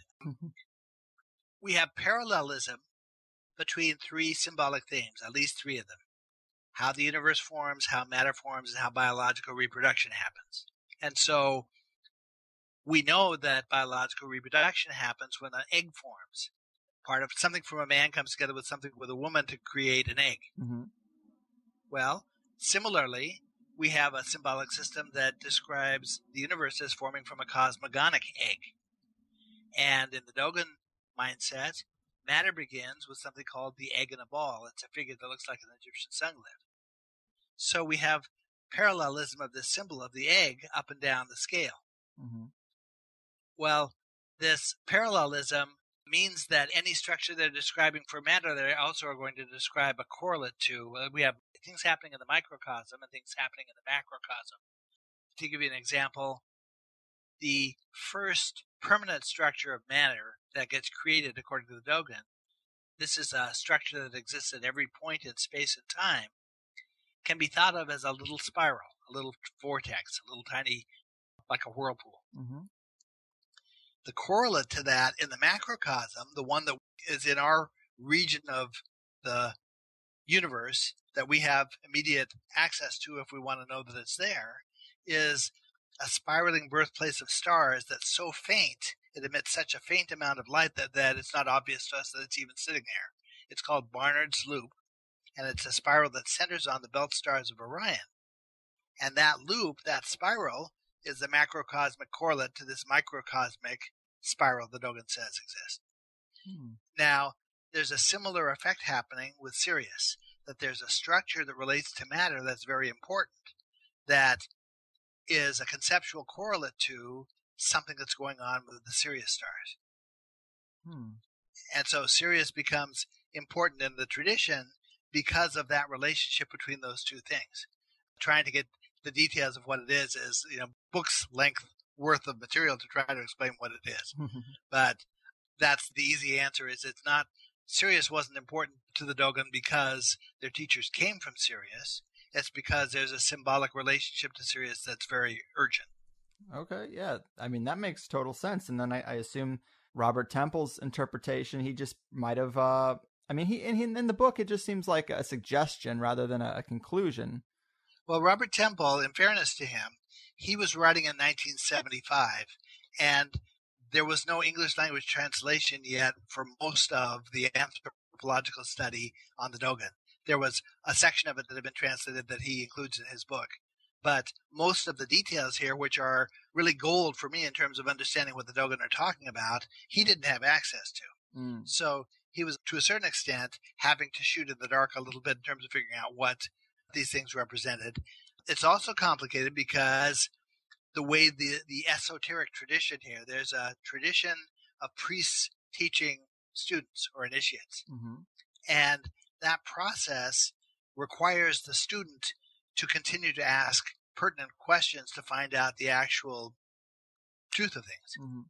We have parallelism between three symbolic themes, at least three of them. How the universe forms, how matter forms, and how biological reproduction happens. And so we know that biological reproduction happens when an egg forms. Part of something from a man comes together with something with a woman to create an egg. Mm-hmm. Well, similarly, we have a symbolic system that describes the universe as forming from a cosmogonic egg. And in the Dogon mindset, matter begins with something called the egg in a ball. It's a figure that looks like an Egyptian sun glyph. So we have parallelism of this symbol of the egg up and down the scale. Mm-hmm. Well, this parallelism means that any structure they're describing for matter, they also are going to describe a correlate to. We have things happening in the microcosm and things happening in the macrocosm. To give you an example, the first permanent structure of matter that gets created according to the Dogon, this is a structure that exists at every point in space and time, can be thought of as a little spiral, a little vortex, a little tiny, like a whirlpool. Mm-hmm. The correlate to that in the macrocosm, the one that is in our region of the universe that we have immediate access to if we want to know that it's there, is a spiraling birthplace of stars that's so faint, it emits such a faint amount of light that it's not obvious to us that it's even sitting there. It's called Barnard's Loop, and it's a spiral that centers on the belt stars of Orion. And that loop, that spiral, is the macrocosmic correlate to this microcosmic spiral the Dogon says exists. Now, there's a similar effect happening with Sirius, that there's a structure that relates to matter that's very important, that is a conceptual correlate to something that's going on with the Sirius stars. And so Sirius becomes important in the tradition because of that relationship between those two things. Trying to get the details of what it is, books length worth of material to try to explain what it is. But that's the easy answer, is it's not. Sirius wasn't important to the Dogon because their teachers came from Sirius. It's because there's a symbolic relationship to Sirius that's very urgent. Okay, yeah. I mean, that makes total sense. And then I assume Robert Temple's interpretation, he just might have, in the book, it just seems like a suggestion rather than a conclusion. Well, Robert Temple, in fairness to him, he was writing in 1975, and there was no English language translation yet for most of the anthropological study on the Dogon. There was a section of it that had been translated that he includes in his book. But most of the details here, which are really gold for me in terms of understanding what the Dogon are talking about, he didn't have access to. So he was, to a certain extent, having to shoot in the dark a little bit in terms of figuring out what these things represented. It's also complicated because the way the esoteric tradition here, there's a tradition of priests teaching students or initiates. And that process requires the student to continue to ask pertinent questions to find out the actual truth of things.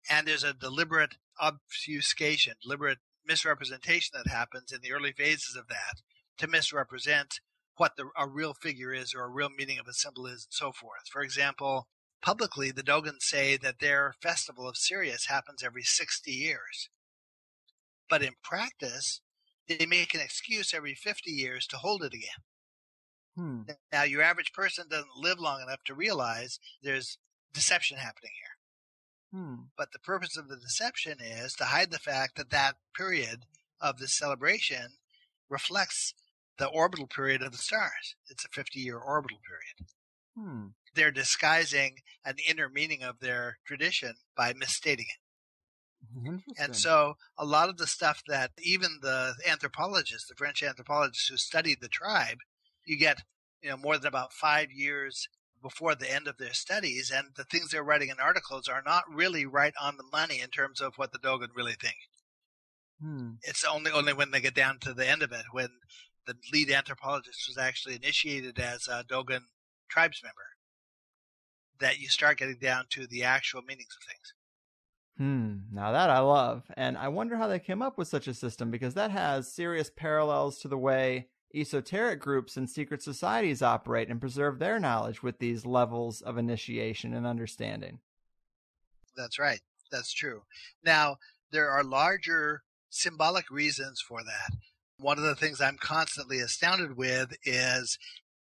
And there's a deliberate obfuscation, deliberate misrepresentation that happens in the early phases of that to misrepresent what a real figure is or a real meaning of a symbol is and so forth. For example, publicly, the Dogon say that their festival of Sirius happens every 60 years. But in practice, they make an excuse every 50 years to hold it again. Now, your average person doesn't live long enough to realize there's deception happening here. But the purpose of the deception is to hide the fact that that period of the celebration reflects the orbital period of the stars. It's a 50-year orbital period. They're disguising an inner meaning of their tradition by misstating it. And so a lot of the stuff that even the anthropologists, the French anthropologists who studied the tribe, you get more than about 5 years before the end of their studies, and the things they're writing in articles are not really right on the money in terms of what the Dogon really think. It's only when they get down to the end of it, when the lead anthropologist was actually initiated as a Dogon tribes member, that you start getting down to the actual meanings of things. Now that I love. And I wonder how they came up with such a system, because that has serious parallels to the way esoteric groups and secret societies operate and preserve their knowledge with these levels of initiation and understanding. That's right. That's true. Now, there are larger symbolic reasons for that. One of the things I'm constantly astounded with is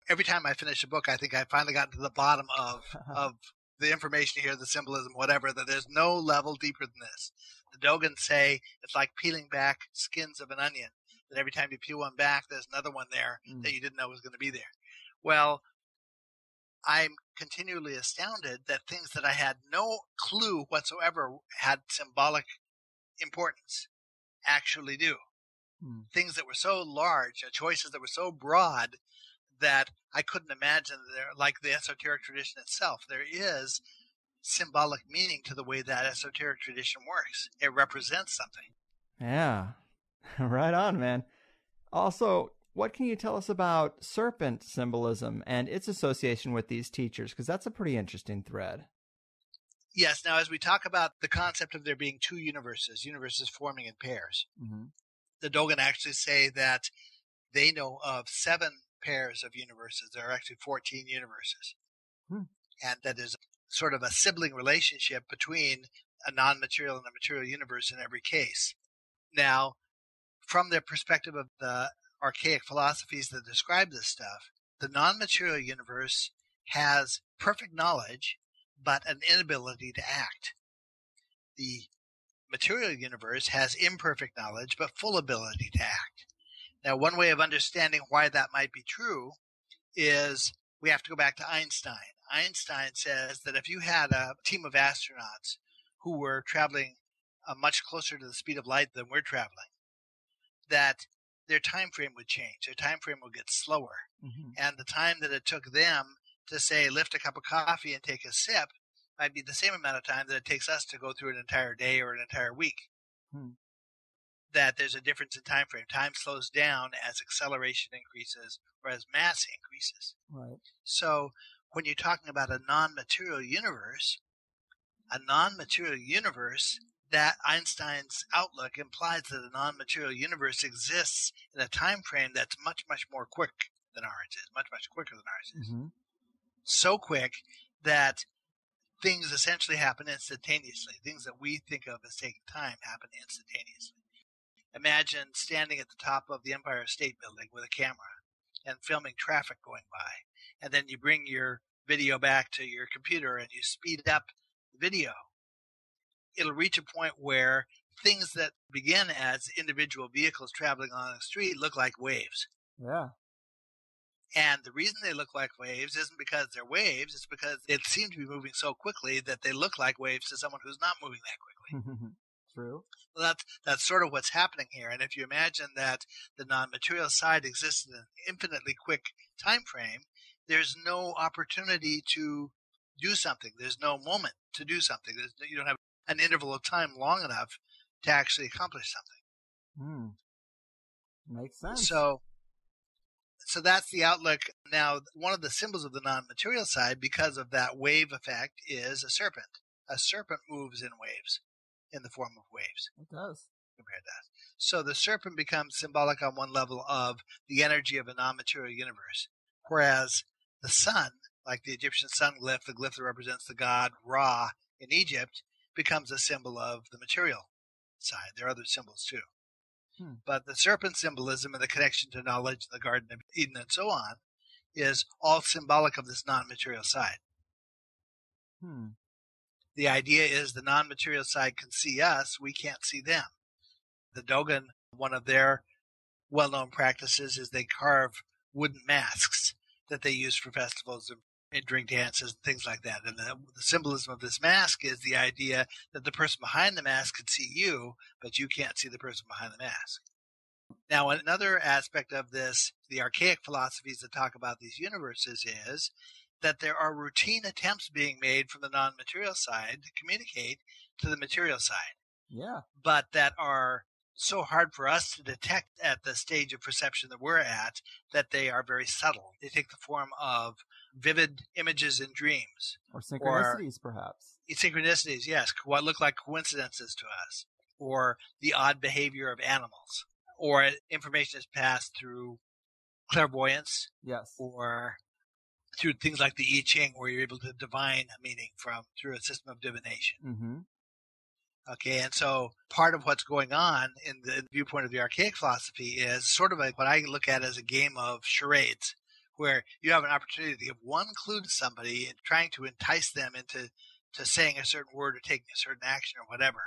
every time I finish a book, I think I've finally gotten to the bottom of the information here, the symbolism, whatever, that there's no level deeper than this. The Dogon say it's like peeling back skins of an onion, that every time you peel one back, there's another one there that you didn't know was going to be there. Well, I'm continually astounded that things that I had no clue whatsoever had symbolic importance actually do. Things that were so large, choices that were so broad that I couldn't imagine there, like the esoteric tradition itself. There is symbolic meaning to the way that esoteric tradition works. It represents something. Yeah, right on, man. Also, what can you tell us about serpent symbolism and its association with these teachers? Because that's a pretty interesting thread. Yes. Now, as we talk about the concept of there being two universes forming in pairs, the Dogon actually say that they know of 7 pairs of universes. There are actually 14 universes. And that there's sort of a sibling relationship between a non-material and a material universe in every case. Now, from the perspective of the archaic philosophies that describe this stuff, the non-material universe has perfect knowledge, but an inability to act. The material universe has imperfect knowledge, but full ability to act. Now, one way of understanding why that might be true is we have to go back to Einstein. Einstein says that if you had a team of astronauts who were traveling much closer to the speed of light than we're traveling, that their time frame would change. Their time frame would get slower. And the time that it took them to, say, lift a cup of coffee and take a sip might be the same amount of time that it takes us to go through an entire day or an entire week. That there's a difference in time frame. Time slows down as acceleration increases or as mass increases. Right. So when you're talking about a non-material universe, that Einstein's outlook implies that a non-material universe exists in a time frame that's much, much more quick than ours is, much, much quicker than ours is. So quick that things essentially happen instantaneously. Things that we think of as taking time happen instantaneously. Imagine standing at the top of the Empire State Building with a camera and filming traffic going by. And then you bring your video back to your computer and you speed up the video. It'll reach a point where things that begin as individual vehicles traveling on a street look like waves. Yeah. And the reason they look like waves isn't because they're waves. It's because it seems to be moving so quickly that they look like waves to someone who's not moving that quickly. True. Well, that's sort of what's happening here. And if you imagine that the non-material side exists in an infinitely quick time frame, there's no opportunity to do something. There's no moment to do something. You don't have an interval of time long enough to actually accomplish something. Makes sense. So that's the outlook. Now, one of the symbols of the non-material side, because of that wave effect, is a serpent. A serpent moves in waves, in the form of waves. It does. Compared to us. So the serpent becomes symbolic on one level of the energy of a non-material universe, whereas the sun, like the Egyptian sun glyph, the glyph that represents the god Ra in Egypt, becomes a symbol of the material side. There are other symbols too. But the serpent symbolism and the connection to knowledge, the Garden of Eden, and so on, is all symbolic of this non-material side. The idea is the non-material side can see us, we can't see them. The Dogon, one of their well-known practices is they carve wooden masks that they use for festivals and drink dances and things like that. And the symbolism of this mask is the idea that the person behind the mask can see you, but you can't see the person behind the mask. Now, another aspect of this, the archaic philosophies that talk about these universes, is that there are routine attempts being made from the non-material side to communicate to the material side. Yeah. But that are so hard for us to detect at the stage of perception that we're at that they are very subtle. They take the form of vivid images in dreams. Or synchronicities, perhaps. Synchronicities, yes. What look like coincidences to us. Or the odd behavior of animals. Or information is passed through clairvoyance. Yes. Or through things like the I Ching, where you're able to divine a meaning through a system of divination. Mm-hmm. Okay, and so part of what's going on in the viewpoint of the archaic philosophy is sort of like what I look at as a game of charades, where you have an opportunity to give one clue to somebody and trying to entice them into saying a certain word or taking a certain action or whatever.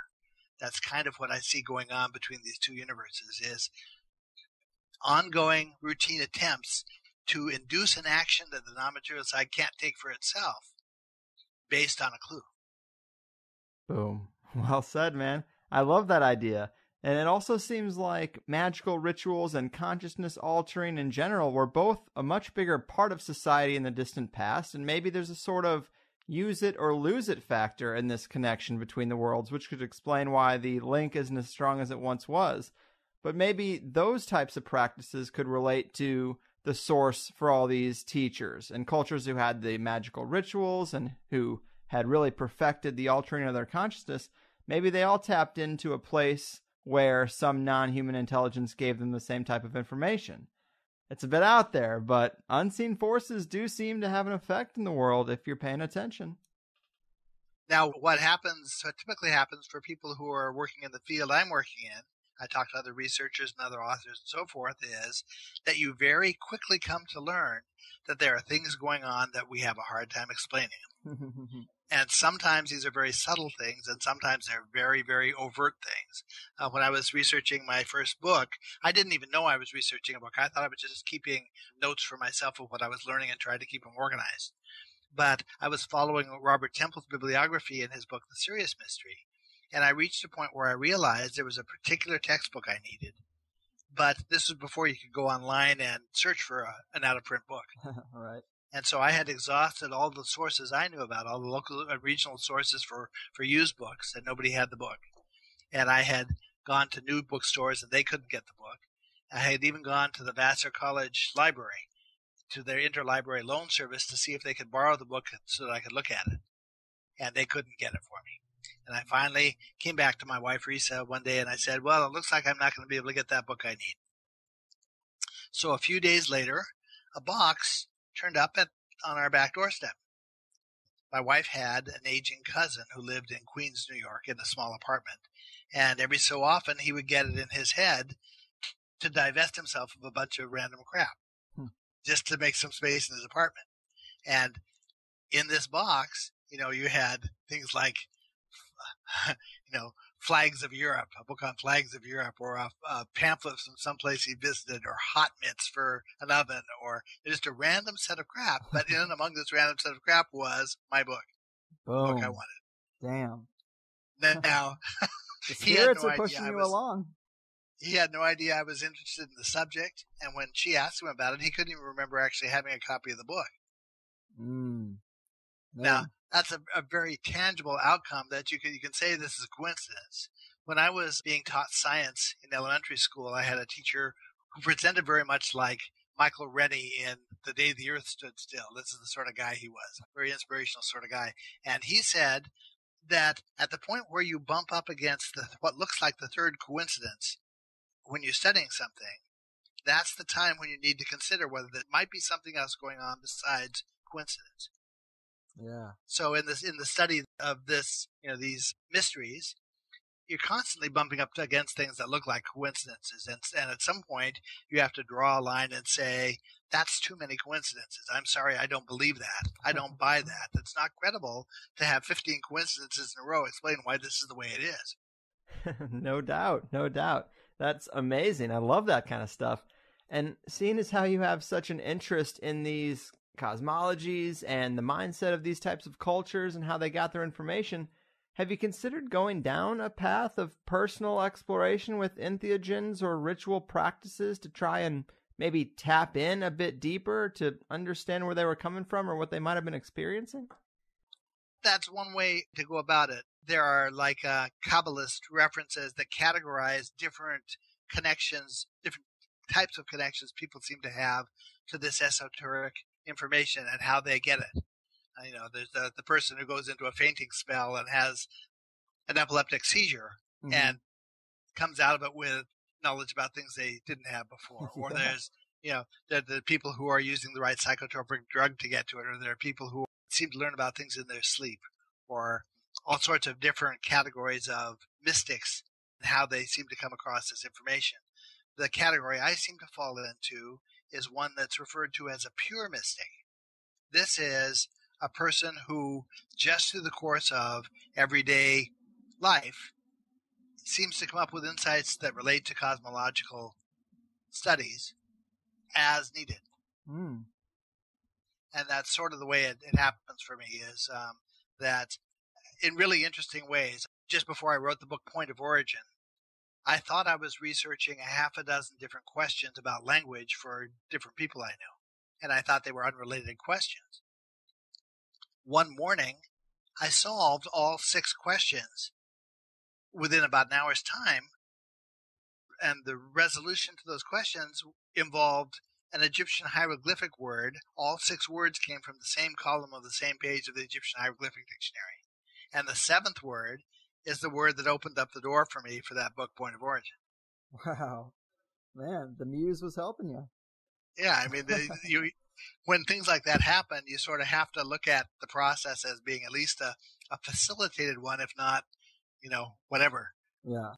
That's kind of what I see going on between these two universes, is ongoing routine attempts to induce an action that the non-material side can't take for itself based on a clue. Boom. Well said, man. I love that idea. And it also seems like magical rituals and consciousness altering in general were both a much bigger part of society in the distant past, and maybe there's a sort of use it or lose it factor in this connection between the worlds, which could explain why the link isn't as strong as it once was. But maybe those types of practices could relate to the source for all these teachers and cultures who had the magical rituals and who had really perfected the altering of their consciousness. Maybe they all tapped into a place where some non-human intelligence gave them the same type of information. It's a bit out there, but unseen forces do seem to have an effect in the world if you're paying attention. Now, what typically happens for people who are working in the field I'm working in, I talk to other researchers and other authors and so forth, is that you very quickly come to learn that there are things going on that we have a hard time explaining. And sometimes these are very subtle things, and sometimes they're very, very overt things. When I was researching my first book, I didn't even know I was researching a book. I thought I was just keeping notes for myself of what I was learning and tried to keep them organized. But I was following Robert Temple's bibliography in his book, The Serious Mystery, and I reached a point where I realized there was a particular textbook I needed. But this was before you could go online and search for an out-of-print book. All right. And so I had exhausted all the sources I knew about, all the local and regional sources for used books, and nobody had the book. And I had gone to new bookstores, and they couldn't get the book. I had even gone to the Vassar College Library, to their interlibrary loan service, to see if they could borrow the book so that I could look at it. And they couldn't get it for me. And I finally came back to my wife, Risa, one day, and I said, well, it looks like I'm not going to be able to get that book I need. So a few days later, a box turned up on our back doorstep. My wife had an aging cousin who lived in Queens, New York, in a small apartment. And every so often, he would get it in his head to divest himself of a bunch of random crap, just to make some space in his apartment. And in this box, you had things like, Flags of Europe, a book on flags of Europe, or a pamphlet from someplace he visited, or hot mitts for an oven, or just a random set of crap. But in among this random set of crap was my book, Boom. the book I wanted. Damn. Now, the he had spirits no are idea pushing you along. He had no idea I was interested in the subject, and when she asked him about it, he couldn't even remember actually having a copy of the book. Now, that's a very tangible outcome that you can say this is a coincidence. When I was being taught science in elementary school, I had a teacher who presented very much like Michael Rennie in The Day the Earth Stood Still. This is the sort of guy he was, a very inspirational sort of guy. And he said that at the point where you bump up against what looks like the third coincidence, when you're studying something, that's the time when you need to consider whether there might be something else going on besides coincidence. Yeah. So in the study of this, these mysteries, you're constantly bumping up against things that look like coincidences. And at some point, you have to draw a line and say, that's too many coincidences. I'm sorry, I don't believe that. I don't buy that. It's not credible to have 15 coincidences in a row explain why this is the way it is. No doubt. No doubt. That's amazing. I love that kind of stuff. And seeing as how you have such an interest in these cosmologies and the mindset of these types of cultures and how they got their information, have you considered going down a path of personal exploration with entheogens or ritual practices to try and maybe tap in a bit deeper to understand where they were coming from or what they might have been experiencing? That's one way to go about it. There are like Kabbalist references that categorize different connections, different types of connections people seem to have to this esoteric information and how they get it. There's the person who goes into a fainting spell and has an epileptic seizure and comes out of it with knowledge about things they didn't have before. Or there's, the people who are using the right psychotropic drug to get to it, or there are people who seem to learn about things in their sleep, or all sorts of different categories of mystics and how they seem to come across this information. The category I seem to fall into is one that's referred to as a pure mystic. This is a person who, just through the course of everyday life, seems to come up with insights that relate to cosmological studies as needed. And that's sort of the way it happens for me, is that in really interesting ways. Just before I wrote the book Point of Origin, I thought I was researching a half a dozen different questions about language for different people I knew, and I thought they were unrelated questions. One morning, I solved all 6 questions within about an hour's time, and the resolution to those questions involved an Egyptian hieroglyphic word. All 6 words came from the same column of the same page of the Egyptian hieroglyphic dictionary. And the 7th word is the word that opened up the door for me for that book, Point of Origin. Wow. Man, the muse was helping you. Yeah, I mean, when things like that happen, you sort of have to look at the process as being at least a facilitated one, if not, whatever. Yeah.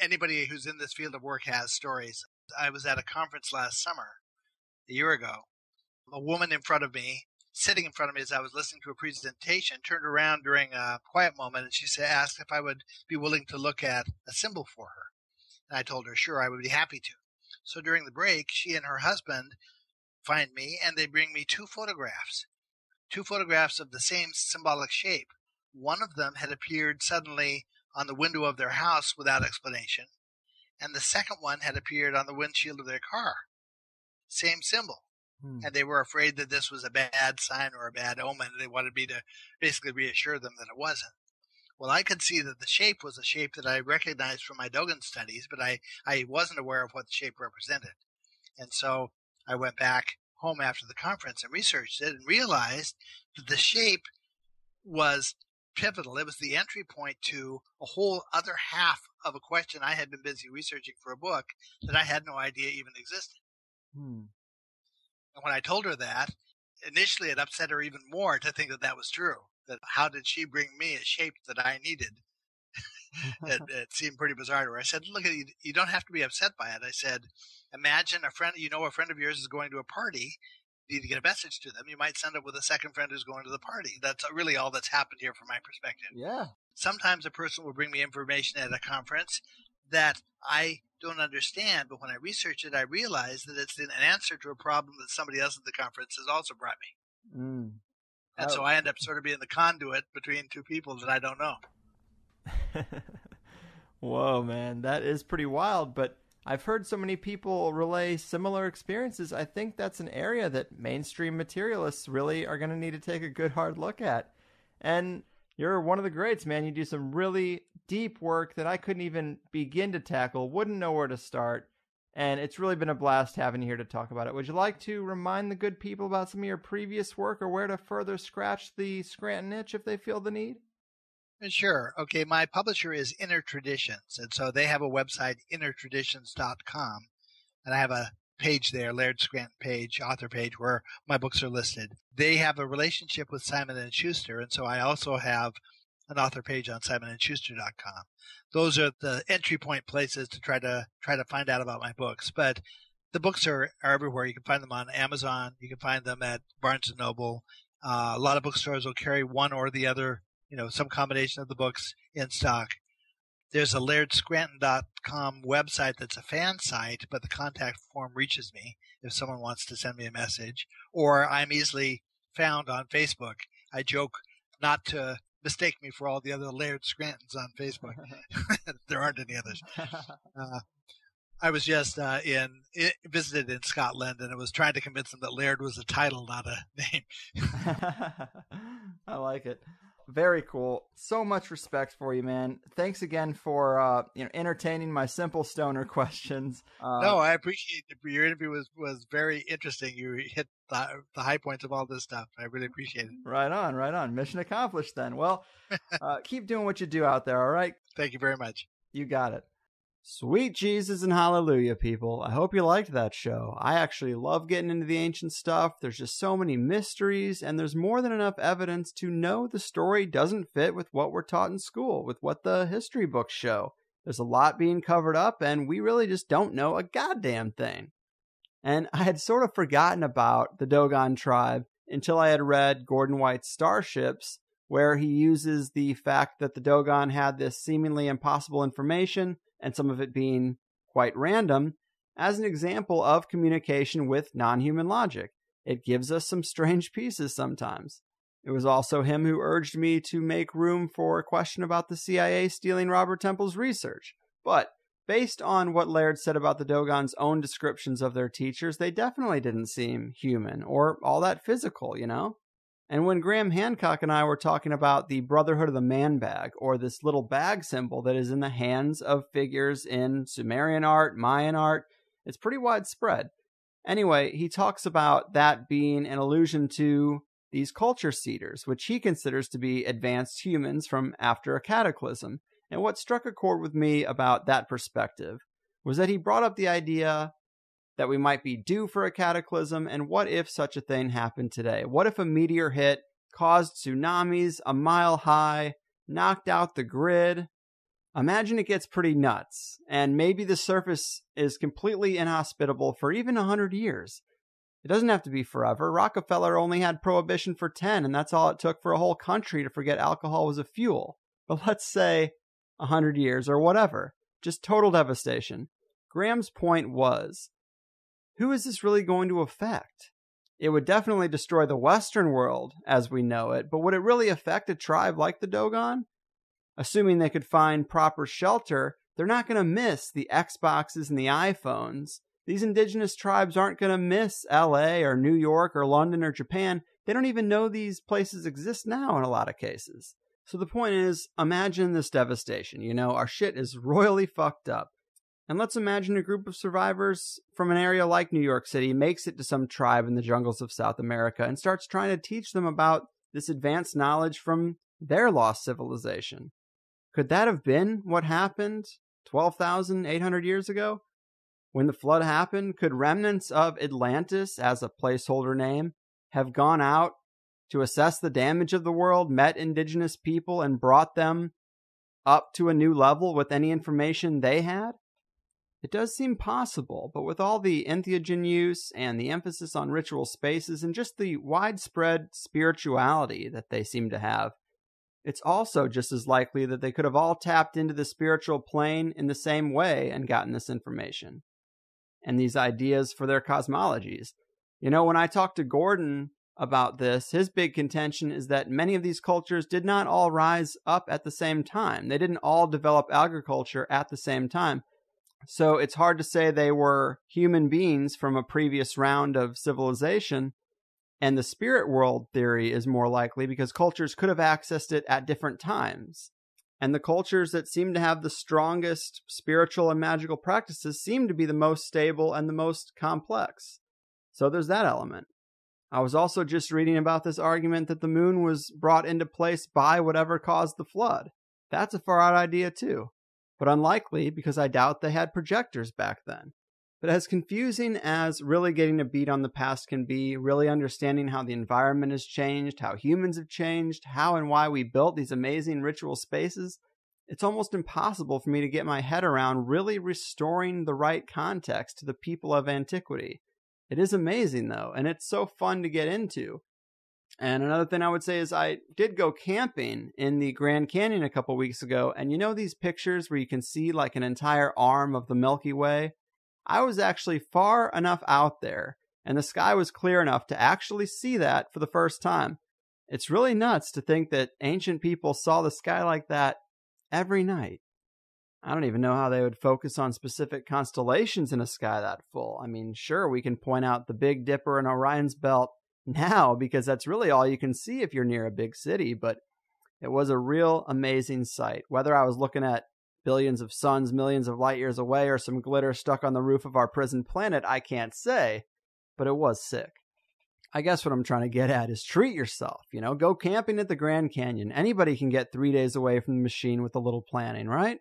Anybody who's in this field of work has stories. I was at a conference last summer, a year ago. A woman sitting in front of me as I was listening to a presentation, turned around during a quiet moment, and she asked if I would be willing to look at a symbol for her. And I told her, sure, I would be happy to. So during the break, she and her husband find me, and they bring me 2 photographs of the same symbolic shape. One of them had appeared suddenly on the window of their house without explanation, and the second one had appeared on the windshield of their car. Same symbol. And they were afraid that this was a bad sign or a bad omen. They wanted me to basically reassure them that it wasn't. Well, I could see that the shape was a shape that I recognized from my Dogon studies, but I wasn't aware of what the shape represented. And so I went back home after the conference and researched it and realized that the shape was pivotal. It was the entry point to a whole other half of a question I had been busy researching for a book that I had no idea even existed. And when I told her that, initially it upset her even more to think that that was true. That how did she bring me a shape that I needed? It seemed pretty bizarre to her. I said, look, you don't have to be upset by it. I said, imagine a friend of yours is going to a party. You need to get a message to them. You might send it with a second friend who's going to the party. That's really all that's happened here from my perspective. Yeah. Sometimes a person will bring me information at a conference that I don't understand, but when I research it, I realize that it's an answer to a problem that somebody else at the conference has also brought me. And so I end up sort of being the conduit between 2 people that I don't know. Whoa, man, that is pretty wild, but I've heard so many people relay similar experiences. I think that's an area that mainstream materialists really are going to need to take a good hard look at. And you're one of the greats, man. You do some really deep work that I couldn't even begin to tackle, wouldn't know where to start. And it's really been a blast having you here to talk about it. Would you like to remind the good people about some of your previous work or where to further scratch the Scranton itch if they feel the need? Sure. Okay, my publisher is Inner Traditions, and so they have a website, innertraditions.com, and I have a page there, Laird Scranton page, author page, where my books are listed. They have a relationship with Simon & Schuster, and so I also have an author page on SimonandSchuster.com. Those are the entry point places to try to find out about my books. But the books are everywhere. You can find them on Amazon. You can find them at Barnes & Noble. A lot of bookstores will carry one or the other, some combination of the books in stock. There's a LairdScranton.com website that's a fan site, but the contact form reaches me if someone wants to send me a message. Or I'm easily found on Facebook. I joke not to mistake me for all the other Laird Scrantons on Facebook. There aren't any others. I was just visited in Scotland, and I was trying to convince them that Laird was a title, not a name. I like it. Very cool. So much respect for you, man. Thanks again for entertaining my simple stoner questions. No, I appreciate it. Your interview was very interesting. You hit the high points of all this stuff. I really appreciate it. Right on. Mission accomplished then. Well, keep doing what you do out there, all right? Thank you very much. You got it. Sweet Jesus and hallelujah, people. I hope you liked that show. I actually love getting into the ancient stuff. There's just so many mysteries, and there's more than enough evidence to know the story doesn't fit with what we're taught in school, with what the history books show. There's a lot being covered up, and we really just don't know a goddamn thing. And I had sort of forgotten about the Dogon tribe until I had read Gordon White's Starships, where he uses the fact that the Dogon had this seemingly impossible information, and some of it being quite random, as an example of communication with non-human logic. It gives us some strange pieces sometimes. It was also him who urged me to make room for a question about the CIA stealing Robert Temple's research. But based on what Laird said about the Dogon's own descriptions of their teachers, they definitely didn't seem human or all that physical, And when Graham Hancock and I were talking about the Brotherhood of the Man Bag, or this little bag symbol that is in the hands of figures in Sumerian art, Mayan art, it's pretty widespread. Anyway, he talks about that being an allusion to these culture seeders, which he considers to be advanced humans from after a cataclysm. And what struck a chord with me about that perspective was that he brought up the idea that we might be due for a cataclysm, and what if such a thing happened today? What if a meteor hit, caused tsunamis a mile high, knocked out the grid? Imagine it gets pretty nuts, and maybe the surface is completely inhospitable for even 100 years. It doesn't have to be forever. Rockefeller only had prohibition for 10, and that's all it took for a whole country to forget alcohol was a fuel. But let's say 100 years or whatever. Just total devastation. Graham's point was, who is this really going to affect? It would definitely destroy the Western world as we know it, but would it really affect a tribe like the Dogon? Assuming they could find proper shelter, they're not going to miss the Xboxes and the iPhones. These indigenous tribes aren't going to miss LA or New York or London or Japan. They don't even know these places exist now in a lot of cases. So the point is, imagine this devastation. Our shit is royally fucked up. And let's imagine a group of survivors from an area like New York City makes it to some tribe in the jungles of South America and starts trying to teach them about this advanced knowledge from their lost civilization. Could that have been what happened 12,800 years ago? When the flood happened, could remnants of Atlantis, as a placeholder name, have gone out to assess the damage of the world, met indigenous people, and brought them up to a new level with any information they had? It does seem possible, but with all the entheogen use and the emphasis on ritual spaces and just the widespread spirituality that they seem to have, it's also just as likely that they could have all tapped into the spiritual plane in the same way and gotten this information and these ideas for their cosmologies. When I talked to Gordon about this, his big contention is that many of these cultures did not all rise up at the same time. They didn't all develop agriculture at the same time. So it's hard to say they were human beings from a previous round of civilization. And the spirit world theory is more likely because cultures could have accessed it at different times. And the cultures that seem to have the strongest spiritual and magical practices seem to be the most stable and the most complex. So there's that element. I was also just reading about this argument that the moon was brought into place by whatever caused the flood. That's a far-out idea too, but unlikely because I doubt they had projectors back then. But as confusing as really getting a beat on the past can be, really understanding how the environment has changed, how humans have changed, how and why we built these amazing ritual spaces, it's almost impossible for me to get my head around really restoring the right context to the people of antiquity. It is amazing, though, and it's so fun to get into. And another thing I would say is I did go camping in the Grand Canyon a couple weeks ago, and you know these pictures where you can see like an entire arm of the Milky Way? I was actually far enough out there, and the sky was clear enough to actually see that for the first time. It's really nuts to think that ancient people saw the sky like that every night. I don't even know how they would focus on specific constellations in a sky that full. I mean, sure, we can point out the Big Dipper and Orion's Belt now because that's really all you can see if you're near a big city, but it was a real amazing sight. Whether I was looking at billions of suns millions of light years away or some glitter stuck on the roof of our prison planet, I can't say, but it was sick. I guess what I'm trying to get at is treat yourself, go camping at the Grand Canyon. Anybody can get 3 days away from the machine with a little planning, right?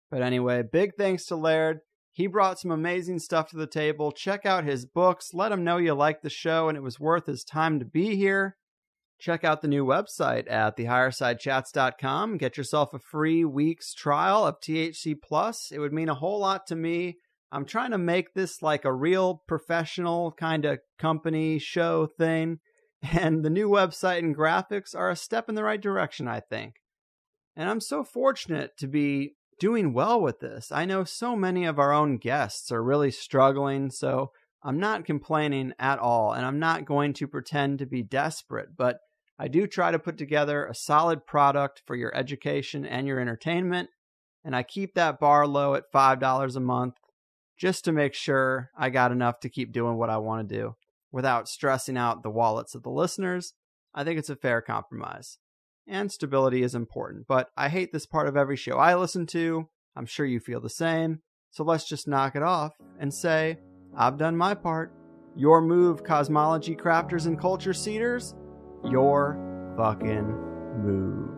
But anyway, big thanks to Laird. He brought some amazing stuff to the table. Check out his books. Let him know you liked the show and it was worth his time to be here. Check out the new website at thehighersidechats.com. Get yourself a free week's trial of THC Plus. It would mean a whole lot to me. I'm trying to make this like a real professional kind of company show thing. And the new website and graphics are a step in the right direction, I think. And I'm so fortunate to be doing well with this. I know so many of our own guests are really struggling, so I'm not complaining at all. And I'm not going to pretend to be desperate, but I do try to put together a solid product for your education and your entertainment, and I keep that bar low at $5 a month just to make sure I got enough to keep doing what I want to do without stressing out the wallets of the listeners. I think it's a fair compromise. And stability is important, but I hate this part of every show I listen to. I'm sure you feel the same, so let's just knock it off and say, I've done my part. Your move, cosmology crafters and culture seeders. Your fucking move.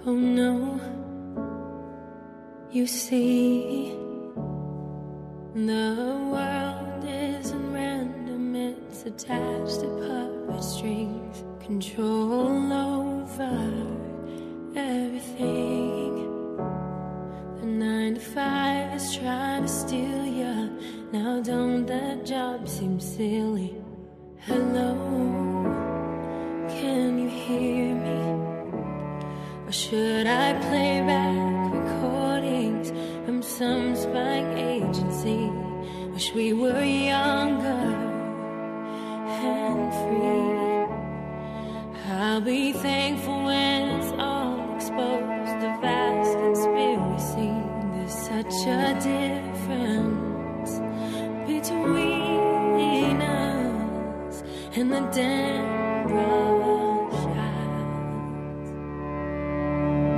Oh no, you see, the world isn't random, it's attached to puppet strings, control over everything. The 9 to 5 is trying to steal ya. Now don't that job seem silly? Hello, can you hear me? Or should I play back recordings from some spying agency? Wish we were younger and free. I'll be thankful when it's all exposed, the vast conspiracy. There's such a difference between us and the damn brush eyes.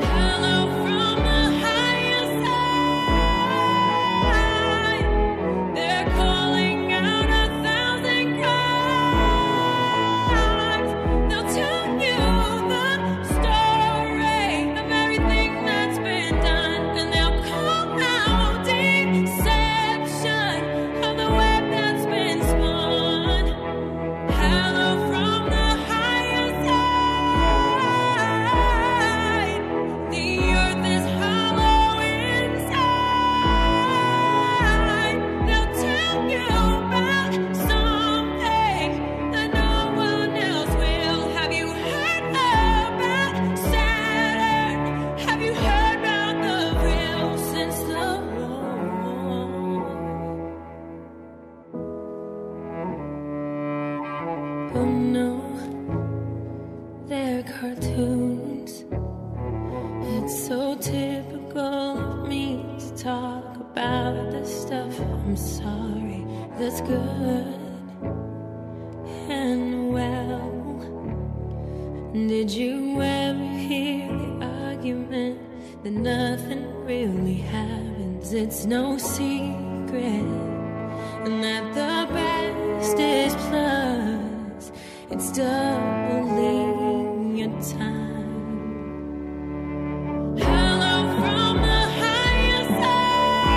Hello from the higher side. They're calling out 1,000 cries. They'll tell you the story of everything that's been done, and they'll call out deception of the web that's been spun. Hello from the higher side. The earth is hollow inside. They'll tell you about something that no one else will. Have you heard about Saturn? Have you heard about the real since the war? Oh no, they're cartoons. It's so typical of me to talk about this stuff. I'm sorry, that's good and well. Did you ever hear the argument that nothing really happens? It's no secret, and that the best is plus. It's doubling your time. Hello from the higher side.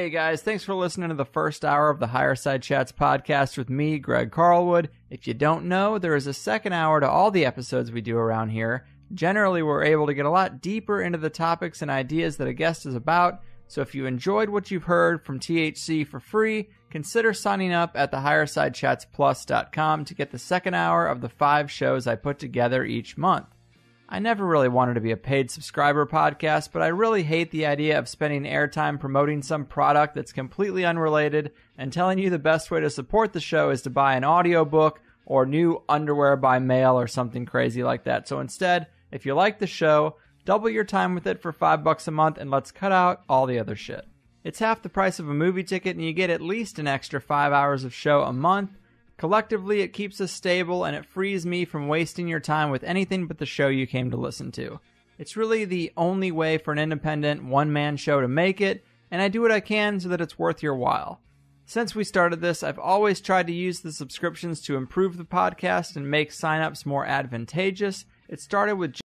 Hey guys, thanks for listening to the first hour of the Higherside Chats podcast with me, Greg Carlwood. If you don't know, there is a second hour to all the episodes we do around here. Generally, we're able to get a lot deeper into the topics and ideas that a guest is about, so if you enjoyed what you've heard from THC for free, consider signing up at thehighersidechatsplus.com to get the second hour of the 5 shows I put together each month. I never really wanted to be a paid subscriber podcast, but I really hate the idea of spending airtime promoting some product that's completely unrelated and telling you the best way to support the show is to buy an audiobook or new underwear by mail or something crazy like that. So instead, if you like the show, double your time with it for $5 a month and let's cut out all the other shit. It's half the price of a movie ticket and you get at least an extra 5 hours of show a month. Collectively, it keeps us stable and it frees me from wasting your time with anything but the show you came to listen to. It's really the only way for an independent one-man show to make it, and I do what I can so that it's worth your while. Since we started this, I've always tried to use the subscriptions to improve the podcast and make sign-ups more advantageous. It started with